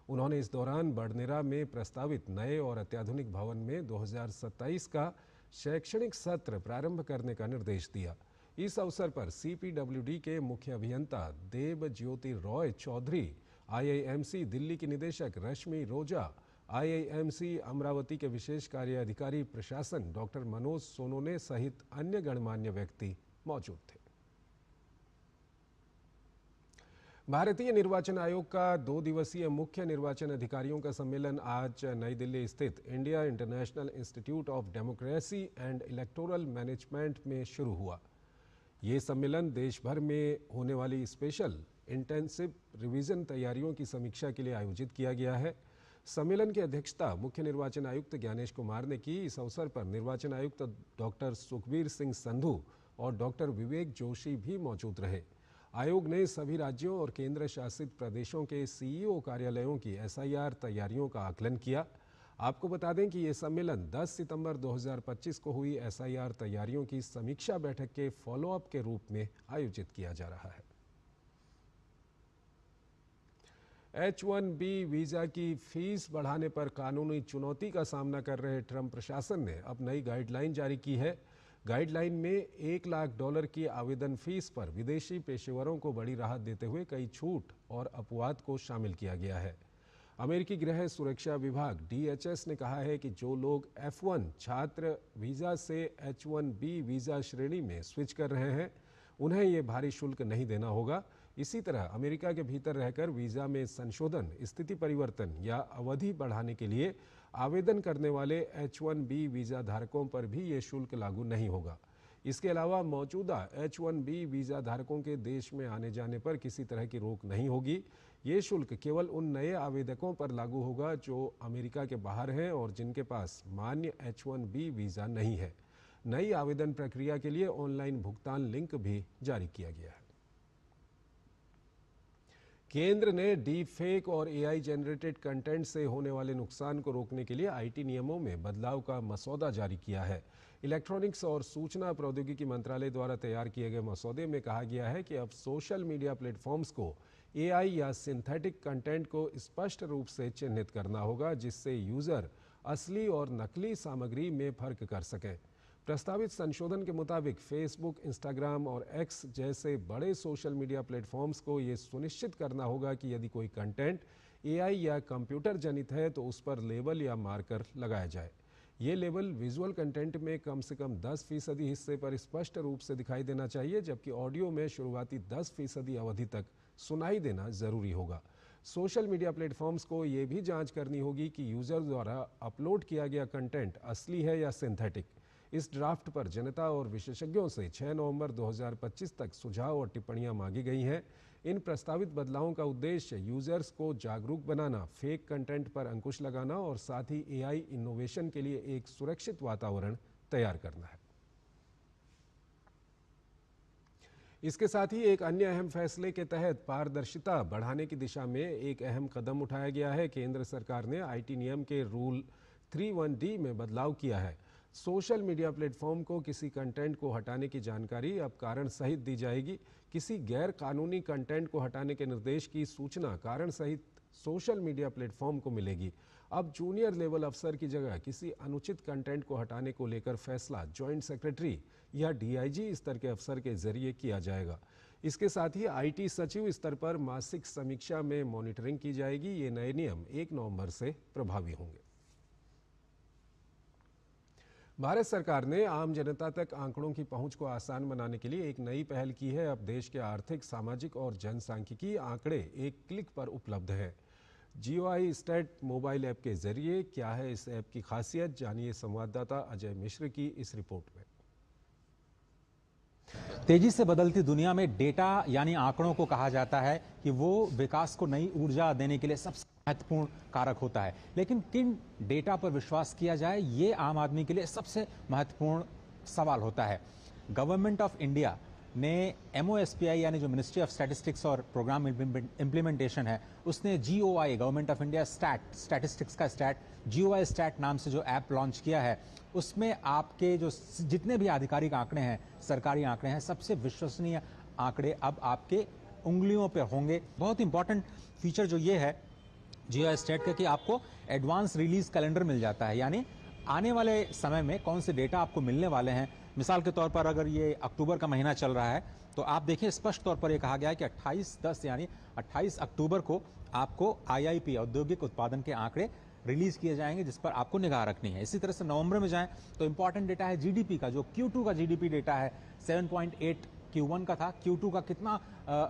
उन्होंने इस दौरान बडनेरा में प्रस्तावित नए और अत्याधुनिक भवन में 2027 का शैक्षणिक सत्र प्रारंभ करने का निर्देश दिया। इस अवसर पर CPWD के मुख्य अभियंता देव ज्योति रॉय चौधरी, IIMC दिल्ली की निदेशक रश्मि रोजा, IIMC अमरावती के विशेष कार्य अधिकारी प्रशासन डॉक्टर मनोज सोनोने सहित अन्य गणमान्य व्यक्ति मौजूद थे। भारतीय निर्वाचन आयोग का 2 दिवसीय मुख्य निर्वाचन अधिकारियों का सम्मेलन आज नई दिल्ली स्थित India international institute of democracy and electoral management में शुरू हुआ। ये सम्मेलन देश भर में होने वाली स्पेशल इंटेंसिव रिवीजन तैयारियों की समीक्षा के लिए आयोजित किया गया है। सम्मेलन की अध्यक्षता मुख्य निर्वाचन आयुक्त ज्ञानेश कुमार ने की। इस अवसर पर निर्वाचन आयुक्त डॉक्टर सुखबीर सिंह संधू और डॉक्टर विवेक जोशी भी मौजूद रहे। आयोग ने सभी राज्यों और केंद्र शासित प्रदेशों के CEO कार्यालयों की SIR तैयारियों का आकलन किया। आपको बता दें कि ये सम्मेलन 10 सितंबर 2025 को हुई SIR तैयारियों की समीक्षा बैठक के फॉलोअप के रूप में आयोजित किया जा रहा है। H-1B वीजा की फीस बढ़ाने पर कानूनी चुनौती का सामना कर रहे ट्रंप प्रशासन ने अब नई गाइडलाइन जारी की है। गाइडलाइन में $1 लाख की आवेदन फीस पर विदेशी पेशेवरों को बड़ी राहत देते हुए कई छूट और अपवाद को शामिल किया गया है। अमेरिकी गृह सुरक्षा विभाग DHS ने कहा है कि जो लोग F1 छात्र वीज़ा से H-1B वीज़ा श्रेणी में स्विच कर रहे हैं उन्हें ये भारी शुल्क नहीं देना होगा। इसी तरह अमेरिका के भीतर रहकर वीज़ा में संशोधन, स्थिति परिवर्तन या अवधि बढ़ाने के लिए आवेदन करने वाले H-1B वीज़ा धारकों पर भी ये शुल्क लागू नहीं होगा। इसके अलावा मौजूदा H-1B वीज़ा धारकों के देश में आने जाने पर किसी तरह की रोक नहीं होगी। ये शुल्क केवल उन नए आवेदकों पर लागू होगा जो अमेरिका के बाहर हैं और जिनके पास मान्य H-1B वीज़ा नहीं है। नई आवेदन प्रक्रिया के लिए ऑनलाइन भुगतान लिंक भी जारी किया गया है। केंद्र ने डीप फेक और AI जनरेटेड कंटेंट से होने वाले नुकसान को रोकने के लिए IT नियमों में बदलाव का मसौदा जारी किया है। इलेक्ट्रॉनिक्स और सूचना प्रौद्योगिकी मंत्रालय द्वारा तैयार किए गए मसौदे में कहा गया है कि अब सोशल मीडिया प्लेटफॉर्म्स को एआई या सिंथेटिक कंटेंट को स्पष्ट रूप से चिन्हित करना होगा, जिससे यूजर असली और नकली सामग्री में फर्क कर सकें। प्रस्तावित संशोधन के मुताबिक फेसबुक, इंस्टाग्राम और एक्स जैसे बड़े सोशल मीडिया प्लेटफॉर्म्स को ये सुनिश्चित करना होगा कि यदि कोई कंटेंट एआई या कंप्यूटर जनित है तो उस पर लेबल या मार्कर लगाया जाए। ये लेबल विजुअल कंटेंट में कम से कम 10% हिस्से पर स्पष्ट रूप से दिखाई देना चाहिए, जबकि ऑडियो में शुरुआती 10% अवधि तक सुनाई देना जरूरी होगा। सोशल मीडिया प्लेटफॉर्म्स को ये भी जांच करनी होगी कि यूजर द्वारा अपलोड किया गया कंटेंट असली है या सिंथेटिक। इस ड्राफ्ट पर जनता और विशेषज्ञों से 6 नवंबर 2025 तक सुझाव और टिप्पणियां मांगी गई हैं। इन प्रस्तावित बदलावों का उद्देश्य यूजर्स को जागरूक बनाना, फेक कंटेंट पर अंकुश लगाना और साथ ही एआई इनोवेशन के लिए एक सुरक्षित वातावरण तैयार करना है। इसके साथ ही एक अन्य अहम फैसले के तहत पारदर्शिता बढ़ाने की दिशा में एक अहम कदम उठाया गया है। केंद्र सरकार ने आईटी नियम के रूल 31D में बदलाव किया है। सोशल मीडिया प्लेटफॉर्म को किसी कंटेंट को हटाने की जानकारी अब कारण सहित दी जाएगी। किसी गैर कानूनी कंटेंट को हटाने के निर्देश की सूचना कारण सहित सोशल मीडिया प्लेटफॉर्म को मिलेगी। अब जूनियर लेवल अफसर की जगह किसी अनुचित कंटेंट को हटाने को लेकर फैसला जॉइंट सेक्रेटरी या डीआईजी स्तर के अफसर के जरिए किया जाएगा। इसके साथ ही आईटी सचिव स्तर पर मासिक समीक्षा में मॉनिटरिंग की जाएगी। ये नए नियम 1 नवंबर से प्रभावी होंगे। भारत सरकार ने आम जनता तक आंकड़ों की पहुंच को आसान बनाने के लिए एक नई पहल की है। अब देश के आर्थिक, सामाजिक और जनसांख्यिकी आंकड़े एक क्लिक पर उपलब्ध हैं। जीओआई स्टैट मोबाइल ऐप के जरिए क्या है इस ऐप की खासियत, जानिए संवाददाता अजय मिश्र की इस रिपोर्ट में। तेजी से बदलती दुनिया में डेटा यानी आंकड़ों को कहा जाता है कि वो विकास को नई ऊर्जा देने के लिए सबसे महत्वपूर्ण कारक होता है। लेकिन किन डेटा पर विश्वास किया जाए, ये आम आदमी के लिए सबसे महत्वपूर्ण सवाल होता है। गवर्नमेंट ऑफ इंडिया ने MOSPI यानी जो मिनिस्ट्री ऑफ स्टैटिस्टिक्स और प्रोग्राम इम्प्लीमेंटेशन है, उसने GOI government of India statistics का GOI स्टैट नाम से जो ऐप लॉन्च किया है, उसमें आपके जो जितने भी आधिकारिक आंकड़े हैं, सरकारी आंकड़े हैं, सबसे विश्वसनीय आंकड़े अब आपके उंगलियों पर होंगे। बहुत इंपॉर्टेंट फीचर जो ये है GOI स्टैट का कि आपको एडवांस रिलीज कैलेंडर मिल जाता है, यानी आने वाले समय में कौन से डेटा आपको मिलने वाले हैं। मिसाल के तौर पर अगर ये अक्टूबर का महीना चल रहा है तो आप देखिए स्पष्ट तौर पर ये कहा गया है कि 28/10 यानी 28 अक्टूबर को आपको IIP औद्योगिक उत्पादन के आंकड़े रिलीज किए जाएंगे, जिस पर आपको निगाह रखनी है। इसी तरह से नवंबर में जाएं तो इंपॉर्टेंट डेटा है GDP का, जो Q2 का GDP डेटा है 7.8 Q1 का था। Q2 का कितना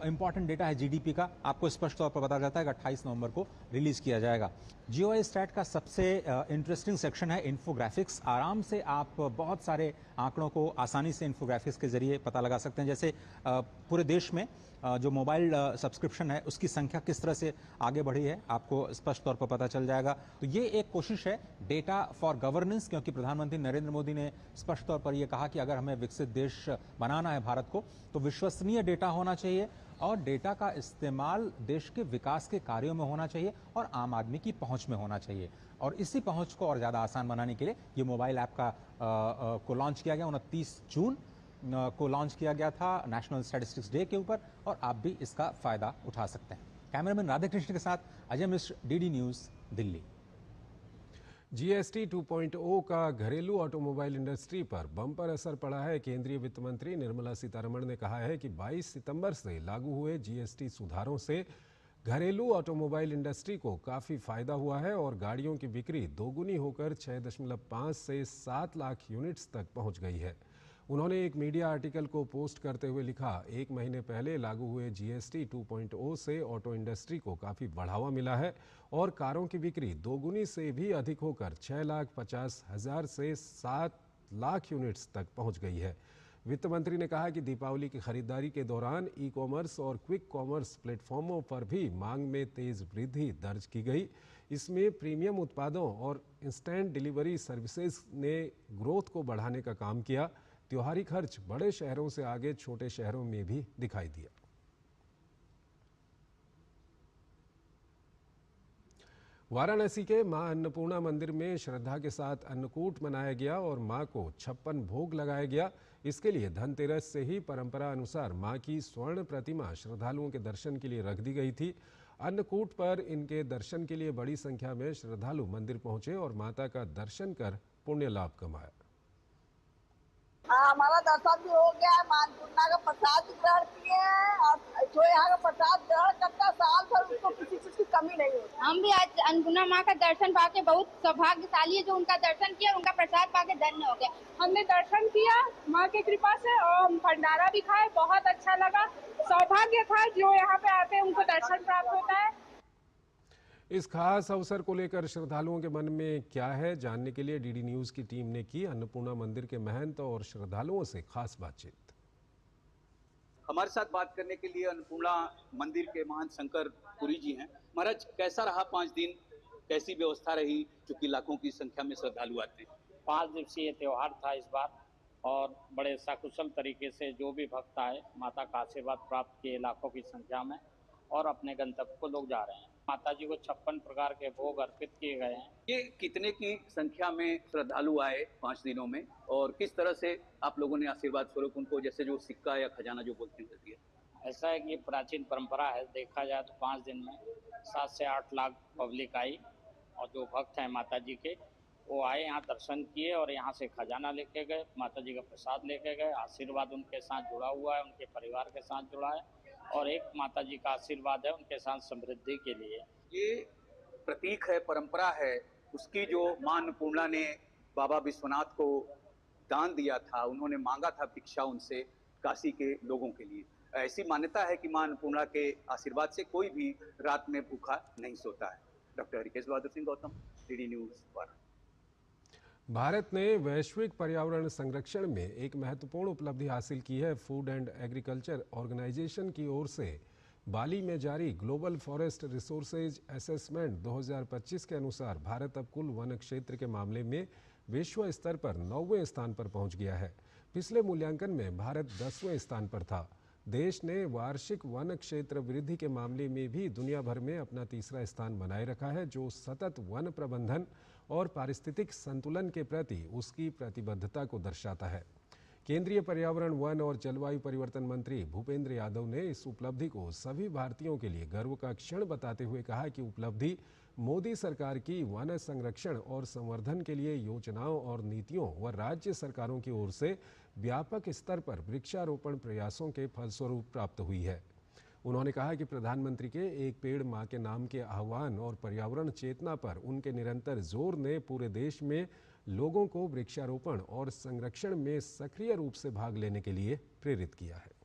इंपॉर्टेंट डेटा है GDP का, आपको स्पष्ट तौर पर बताया जाता है कि 28 नवंबर को रिलीज किया जाएगा। GOI स्टैट का सबसे इंटरेस्टिंग सेक्शन है इन्फोग्राफिक्स। आराम से आप बहुत सारे आंकड़ों को आसानी से इन्फोग्राफिक्स के जरिए पता लगा सकते हैं। जैसे पूरे देश में जो मोबाइल सब्सक्रिप्शन है उसकी संख्या किस तरह से आगे बढ़ी है, आपको स्पष्ट तौर पर पता चल जाएगा। तो ये एक कोशिश है डेटा फॉर गवर्नेंस, क्योंकि प्रधानमंत्री नरेंद्र मोदी ने स्पष्ट तौर पर यह कहा कि अगर हमें विकसित देश बनाना है भारत को, तो विश्वसनीय डेटा होना चाहिए और डेटा का इस्तेमाल देश के विकास के कार्यों में होना चाहिए और आम आदमी की पहुंच में होना चाहिए। और इसी पहुंच को और ज़्यादा आसान बनाने के लिए ये मोबाइल ऐप को लॉन्च किया गया। 29 जून को लॉन्च किया गया था नेशनल स्टैटिस्टिक्स डे के ऊपर, और आप भी इसका फायदा उठा सकते हैं। कैमरामैन राधाकृष्ण के साथ Ajay Mishra, DD news, Delhi. GST 2.0 का घरेलू ऑटोमोबाइल इंडस्ट्री पर बम्पर असर पड़ा है। केंद्रीय वित्त मंत्री निर्मला सीतारमण ने कहा है कि 22 सितंबर से लागू हुए GST सुधारों से घरेलू ऑटोमोबाइल इंडस्ट्री को काफ़ी फायदा हुआ है और गाड़ियों की बिक्री दोगुनी होकर 6.5 से 7 लाख यूनिट्स तक पहुंच गई है। उन्होंने एक मीडिया आर्टिकल को पोस्ट करते हुए लिखा, 1 महीने पहले लागू हुए GST 2.0 से ऑटो इंडस्ट्री को काफ़ी बढ़ावा मिला है और कारों की बिक्री दोगुनी से भी अधिक होकर 6,50,000 से 7 लाख यूनिट्स तक पहुंच गई है। वित्त मंत्री ने कहा कि दीपावली की खरीदारी के दौरान ई-कॉमर्स और क्विक कॉमर्स प्लेटफॉर्मों पर भी मांग में तेज वृद्धि दर्ज की गई। इसमें प्रीमियम उत्पादों और इंस्टेंट डिलीवरी सर्विसेज ने ग्रोथ को बढ़ाने का काम किया। त्योहारी खर्च बड़े शहरों से आगे छोटे शहरों में भी दिखाई दिया। वाराणसी के मां अन्नपूर्णा मंदिर में श्रद्धा के साथ अन्नकूट मनाया गया और मां को 56 भोग लगाया गया। इसके लिए धनतेरस से ही परंपरा अनुसार मां की स्वर्ण प्रतिमा श्रद्धालुओं के दर्शन के लिए रख दी गई थी। अन्नकूट पर इनके दर्शन के लिए बड़ी संख्या में श्रद्धालु मंदिर पहुंचे और माता का दर्शन कर पुण्य लाभ कमाया। हमारा दर्शन भी हो गया है, मां अन्नपूर्णा का प्रसाद ग्रहण किए हैं और जो यहाँ का प्रसाद ग्रहण करता है साल भर उसको किसी चीज की कमी नहीं होती। हम भी आज अन्नपूर्णा माँ का दर्शन पाके बहुत सौभाग्यशाली है जो उनका दर्शन किया और उनका प्रसाद पाके धन्य हो गया। हमने दर्शन किया माँ की कृपा से और हम भंडारा भी खाए, बहुत अच्छा लगा। सौभाग्य था जो यहाँ पे आते हैं उनको दर्शन प्राप्त होता है। इस खास अवसर को लेकर श्रद्धालुओं के मन में क्या है, जानने के लिए डीडी न्यूज की टीम ने की अन्नपूर्णा मंदिर के महंत और श्रद्धालुओं से खास बातचीत। हमारे साथ बात करने के लिए अन्नपूर्णा मंदिर के महंत शंकर पुरी जी हैं। महाराज, कैसा रहा 5 दिन, कैसी व्यवस्था रही, चूंकि लाखों की संख्या में श्रद्धालु आते हैं? 5 दिवसीय त्योहार था इस बार और बड़े सकुशल तरीके से जो भी भक्त आए माता का आशीर्वाद प्राप्त किए लाखों की संख्या में और अपने गंतव्य को लोग जा रहे हैं। माता जी को 56 प्रकार के भोग अर्पित किए गए हैं। ये कितने की संख्या में श्रद्धालु आए 5 दिनों में और किस तरह से आप लोगों ने आशीर्वाद स्वरूप उनको, जैसे जो सिक्का या खजाना जो बोलते हैं, दिया? ऐसा है कि प्राचीन परंपरा है, देखा जाए तो 5 दिन में 7 से 8 लाख पब्लिक आई और जो भक्त हैं माता जी के वो आए, यहाँ दर्शन किए और यहाँ से खजाना लेके गए, माता जी का प्रसाद लेके गए। आशीर्वाद उनके साथ जुड़ा हुआ है, उनके परिवार के साथ जुड़ा है और एक माता जी का आशीर्वाद है उनके साथ समृद्धि के लिए। ये प्रतीक है, परंपरा है उसकी, जो मां अन्नपूर्णा ने बाबा विश्वनाथ को दान दिया था, उन्होंने मांगा था भिक्षा उनसे काशी के लोगों के लिए। ऐसी मान्यता है कि मां अन्नपूर्णा के आशीर्वाद से कोई भी रात में भूखा नहीं सोता है। Doctor Harikesh Bahadur Singh Gautam, DD news Varanasi. Bharat ने वैश्विक पर्यावरण संरक्षण में एक महत्वपूर्ण उपलब्धि हासिल की है। फूड एंड एग्रीकल्चर ऑर्गेनाइजेशन की ओर से बाली में जारी ग्लोबल फॉरेस्ट रिसोर्सेज असेसमेंट 2025 के अनुसार भारत अब कुल वन क्षेत्र के मामले में विश्व स्तर पर 9वें स्थान पर पहुंच गया है। पिछले मूल्यांकन में भारत 10वें स्थान पर था। देश ने वार्षिक वन क्षेत्र वृद्धि के मामले में भी दुनिया भर में अपना तीसरा स्थान बनाए रखा है, जो सतत वन प्रबंधन और पारिस्थितिक संतुलन के प्रति उसकी प्रतिबद्धता को दर्शाता है। केंद्रीय पर्यावरण, वन और जलवायु परिवर्तन मंत्री भूपेंद्र यादव ने इस उपलब्धि को सभी भारतीयों के लिए गर्व का क्षण बताते हुए कहा कि उपलब्धि मोदी सरकार की वन संरक्षण और संवर्धन के लिए योजनाओं और नीतियों व राज्य सरकारों की ओर से व्यापक स्तर पर वृक्षारोपण प्रयासों के फलस्वरूप प्राप्त हुई है। उन्होंने कहा कि प्रधानमंत्री के एक पेड़ मां के नाम के आह्वान और पर्यावरण चेतना पर उनके निरंतर जोर ने पूरे देश में लोगों को वृक्षारोपण और संरक्षण में सक्रिय रूप से भाग लेने के लिए प्रेरित किया है।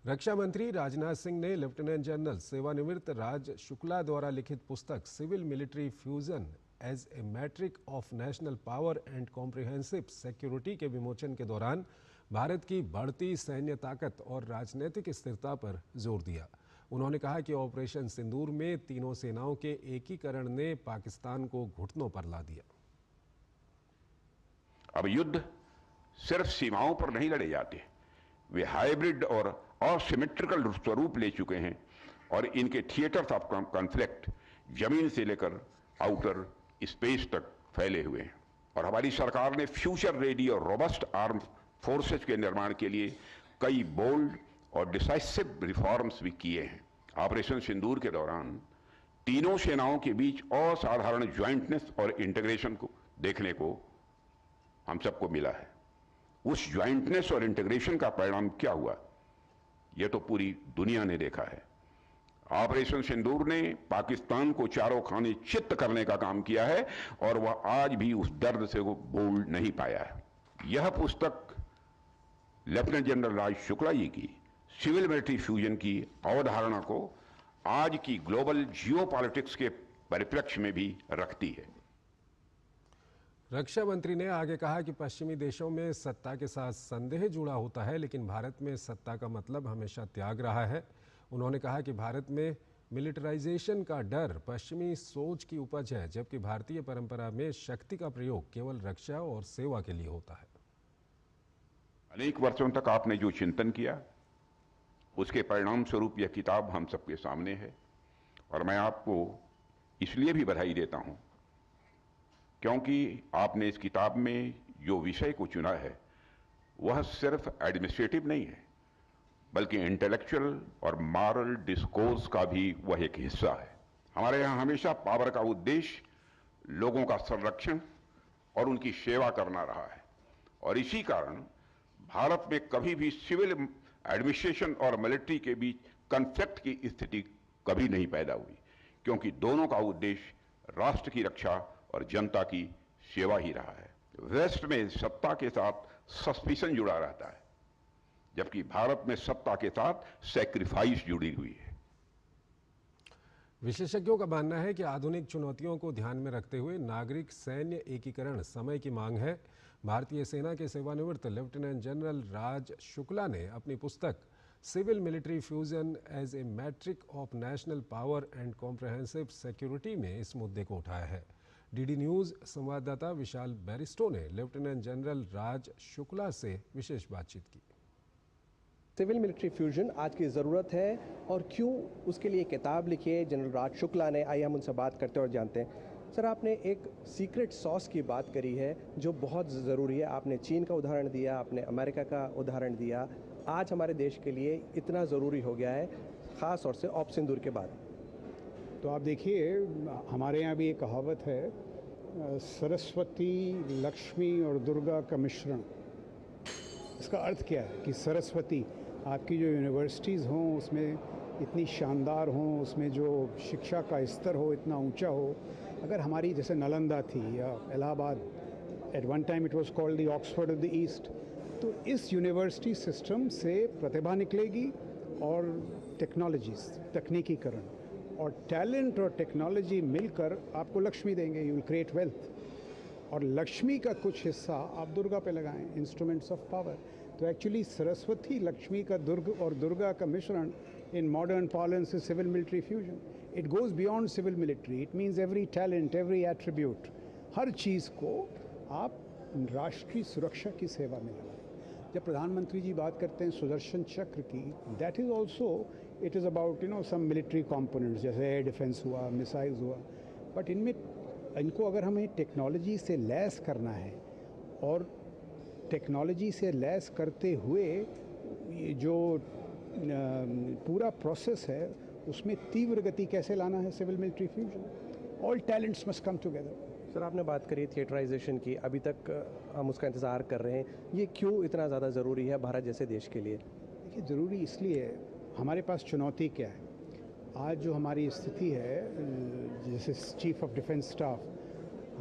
रक्षा मंत्री राजनाथ सिंह ने लेफ्टिनेंट जनरल सेवानिवृत्त राज शुक्ला द्वारा लिखित पुस्तक civil military fusion as a metric of national power and comprehensive security के विमोचन के दौरान भारत की बढ़ती सैन्य ताकत और राजनीतिक स्थिरता पर जोर दिया। उन्होंने कहा कि ऑपरेशन सिंदूर में तीनों सेनाओं के एकीकरण ने पाकिस्तान को घुटनों पर ला दिया। अब युद्ध सिर्फ सीमाओं पर नहीं लड़े जाते, वे हाइब्रिड और असिमेट्रिकल स्वरूप ले चुके हैं और इनके थिएटर्स ऑफ कॉन्फ्लिक्ट जमीन से लेकर आउटर स्पेस तक फैले हुए हैं। और हमारी सरकार ने फ्यूचर रेडी और रोबस्ट आर्म फोर्सेज के निर्माण के लिए कई बोल्ड और डिसाइसिव रिफॉर्म्स भी किए हैं। ऑपरेशन सिंदूर के दौरान तीनों सेनाओं के बीच असाधारण ज्वाइंटनेस और इंटीग्रेशन को देखने को हम सबको मिला है। उस ज्वाइंटनेस और इंटीग्रेशन का परिणाम क्या हुआ, यह तो पूरी दुनिया ने देखा है। ऑपरेशन सिंदूर ने पाकिस्तान को चारों खाने चित्त करने का काम किया है और वह आज भी उस दर्द से वो बोल नहीं पाया है। यह पुस्तक लेफ्टिनेंट जनरल राज शुक्ला जी की सिविल मिलिट्री फ्यूजन की अवधारणा को आज की ग्लोबल जियोपॉलिटिक्स के परिप्रेक्ष्य में भी रखती है। रक्षा मंत्री ने आगे कहा कि पश्चिमी देशों में सत्ता के साथ संदेह जुड़ा होता है, लेकिन भारत में सत्ता का मतलब हमेशा त्याग रहा है। उन्होंने कहा कि भारत में मिलिटराइजेशन का डर पश्चिमी सोच की उपज है, जबकि भारतीय परंपरा में शक्ति का प्रयोग केवल रक्षा और सेवा के लिए होता है। अनेक वर्षों तक आपने जो चिंतन किया उसके परिणाम स्वरूप यह किताब हम सबके सामने है और मैं आपको इसलिए भी बधाई देता हूं क्योंकि आपने इस किताब में जो विषय को चुना है वह सिर्फ एडमिनिस्ट्रेटिव नहीं है बल्कि इंटेलेक्चुअल और मॉरल डिस्कोर्स का भी वह एक हिस्सा है। हमारे यहाँ हमेशा पावर का उद्देश्य लोगों का संरक्षण और उनकी सेवा करना रहा है और इसी कारण भारत में कभी भी सिविल एडमिनिस्ट्रेशन और मिलिट्री के बीच कॉन्फ्लिक्ट की स्थिति कभी नहीं पैदा हुई क्योंकि दोनों का उद्देश्य राष्ट्र की रक्षा और जनता की सेवा ही रहा है। वेस्ट में सत्ता के साथ सस्पिशन जुड़ा रहता है जबकि भारत में सत्ता के साथ सैक्रिफाइस जुड़ी हुई है। विशेषज्ञों का मानना है कि आधुनिक चुनौतियों को ध्यान में रखते हुए नागरिक सैन्य एकीकरण समय की मांग है। भारतीय सेना के सेवानिवृत्त लेफ्टिनेंट जनरल राज शुक्ला ने अपनी पुस्तक civil military fusion as a metric of national power and comprehensive security में इस मुद्दे को उठाया है। डीडी न्यूज संवाददाता विशाल बैरिस्टो ने लेफ्टिनेंट जनरल राज शुक्ला से विशेष बातचीत की। सिविल मिलिट्री फ्यूजन आज की ज़रूरत है और क्यों, उसके लिए किताब लिखी है जनरल राज शुक्ला ने। आइए हम उनसे बात करते हैं और जानते हैं। सर, आपने एक सीक्रेट सॉस की बात करी है जो बहुत ज़रूरी है। आपने चीन का उदाहरण दिया, आपने अमेरिका का उदाहरण दिया। आज हमारे देश के लिए इतना ज़रूरी हो गया है, ख़ास तौर से ऑपरेशन सिंदूर के बाद। तो आप देखिए, हमारे यहाँ भी एक कहावत है, सरस्वती, लक्ष्मी और दुर्गा का मिश्रण। इसका अर्थ क्या है कि सरस्वती, आपकी जो यूनिवर्सिटीज़ हों उसमें इतनी शानदार हों, उसमें जो शिक्षा का स्तर हो इतना ऊंचा हो। अगर हमारी जैसे नालंदा थी या Allahabad, at one time it was called the Oxford of the East, तो इस यूनिवर्सिटी सिस्टम से प्रतिभा निकलेगी और टेक्नोलॉजीज, तकनीकीकरण और टैलेंट और टेक्नोलॉजी मिलकर आपको लक्ष्मी देंगे। You will create wealth. और लक्ष्मी का कुछ हिस्सा आप दुर्गा पे लगाएं, इंस्ट्रूमेंट्स ऑफ पावर। तो एक्चुअली सरस्वती, लक्ष्मी का और दुर्गा का मिश्रण in modern parlance is civil military fusion. It goes beyond civil military. It means every talent, every attribute, हर चीज़ को आप राष्ट्रीय सुरक्षा की सेवा में लगाएं। जब प्रधानमंत्री जी बात करते हैं सुदर्शन चक्र की, that is also, it is about some military components, जैसे एयर डिफेंस हुआ, मिसाइल्स हुआ। बट इनको अगर हमें टेक्नोलॉजी से लैस करना है और टेक्नोलॉजी से लैस करते हुए ये जो पूरा प्रोसेस है उसमें तीव्र गति कैसे लाना है, civil military fusion. All talents must come together. Sir, आपने बात करी थिएटराइजेशन की, अभी तक हम उसका इंतज़ार कर रहे हैं। ये क्यों इतना ज़्यादा ज़रूरी है भारत जैसे देश के लिए? देखिए, ज़रूरी इसलिए है, हमारे पास चुनौती क्या है। आज जो हमारी स्थिति है, जैसे chief of defence staff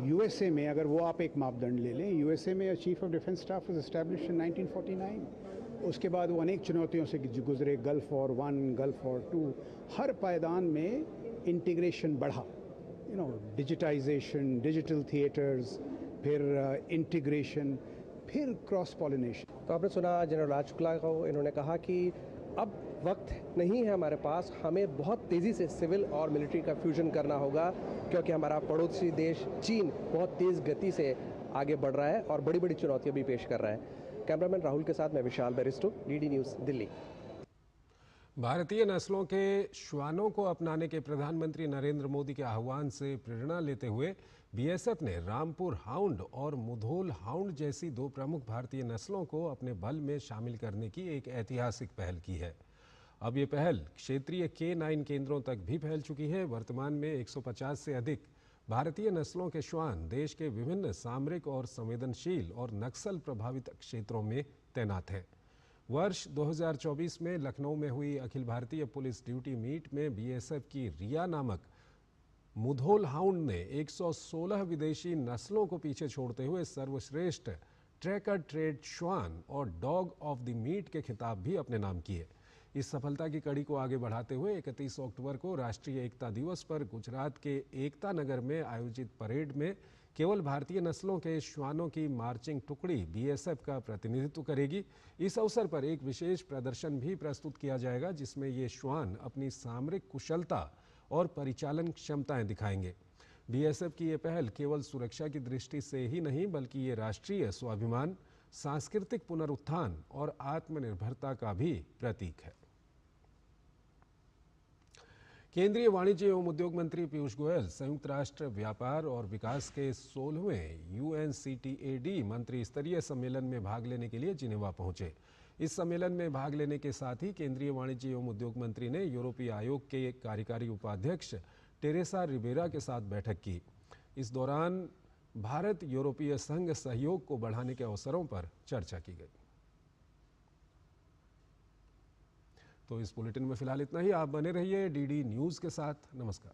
USA में, अगर वो आप एक मापदंड ले लें, यूएसए में chief of defence staff was established in 1949। उसके बाद वो अनेक चुनौतियों से गुजरे, गल्फ वॉर 1, गल्फ वॉर 2। हर पायदान में इंटीग्रेशन बढ़ा, डिजिटाइजेशन, डिजिटल थिएटर्स, फिर इंटीग्रेशन, फिर क्रॉस पॉलिनेशन। तो आपने सुना जनरल राज शुक्ला को, इन्होंने कहा कि अब वक्त नहीं है हमारे पास, हमें बहुत तेज़ी से सिविल और मिलिट्री का फ्यूजन करना होगा क्योंकि हमारा पड़ोसी देश चीन बहुत तेज़ गति से आगे बढ़ रहा है और बड़ी बड़ी चुनौतियां भी पेश कर रहा है। कैमरामैन राहुल के साथ मैं विशाल बैरिस्टो, डीडी न्यूज़, दिल्ली। भारतीय नस्लों के श्वानों को अपनाने के प्रधानमंत्री नरेंद्र मोदी के आह्वान से प्रेरणा लेते हुए बीएसएफ ने रामपुर हाउंड और मुधोल हाउंड जैसी दो प्रमुख भारतीय नस्लों को अपने बल में शामिल करने की एक ऐतिहासिक पहल की है। अब ये पहल क्षेत्रीय K9 केंद्रों तक भी फैल चुकी है। वर्तमान में 150 से अधिक भारतीय नस्लों के श्वान देश के विभिन्न सामरिक और संवेदनशील और नक्सल प्रभावित क्षेत्रों में तैनात हैं। वर्ष 2024 में लखनऊ में हुई Akhil Bharatiya police duty meet में बीएसएफ की रिया नामक मुधोल हाउंड ने 116 विदेशी नस्लों को पीछे छोड़ते हुए सर्वश्रेष्ठ ट्रैकर ट्रेड श्वान और डॉग ऑफ द मीट के खिताब भी अपने नाम किए। इस सफलता की कड़ी को आगे बढ़ाते हुए 31 अक्टूबर को राष्ट्रीय एकता दिवस पर गुजरात के एकता नगर में आयोजित परेड में केवल भारतीय नस्लों के श्वानों की मार्चिंग टुकड़ी बीएसएफ का प्रतिनिधित्व करेगी। इस अवसर पर एक विशेष प्रदर्शन भी प्रस्तुत किया जाएगा जिसमें ये श्वान अपनी सामरिक कुशलता और परिचालन क्षमताएं दिखाएंगे। बीएसएफ की ये पहल केवल सुरक्षा की दृष्टि से ही नहीं बल्कि ये राष्ट्रीय स्वाभिमान, सांस्कृतिक पुनरुत्थान और आत्मनिर्भरता का भी प्रतीक है। केंद्रीय वाणिज्य एवं उद्योग मंत्री पीयूष गोयल संयुक्त राष्ट्र व्यापार और विकास के 16वें UNCTAD मंत्री स्तरीय सम्मेलन में भाग लेने के लिए जिनेवा पहुंचे। इस सम्मेलन में भाग लेने के साथ ही केंद्रीय वाणिज्य एवं उद्योग मंत्री ने यूरोपीय आयोग के कार्यकारी उपाध्यक्ष टेरेसा रिबेरा के साथ बैठक की। इस दौरान भारत यूरोपीय संघ सहयोग को बढ़ाने के अवसरों पर चर्चा की गई। तो इस बुलेटिन में फिलहाल इतना ही। आप बने रहिए DD न्यूज़ के साथ। नमस्कार।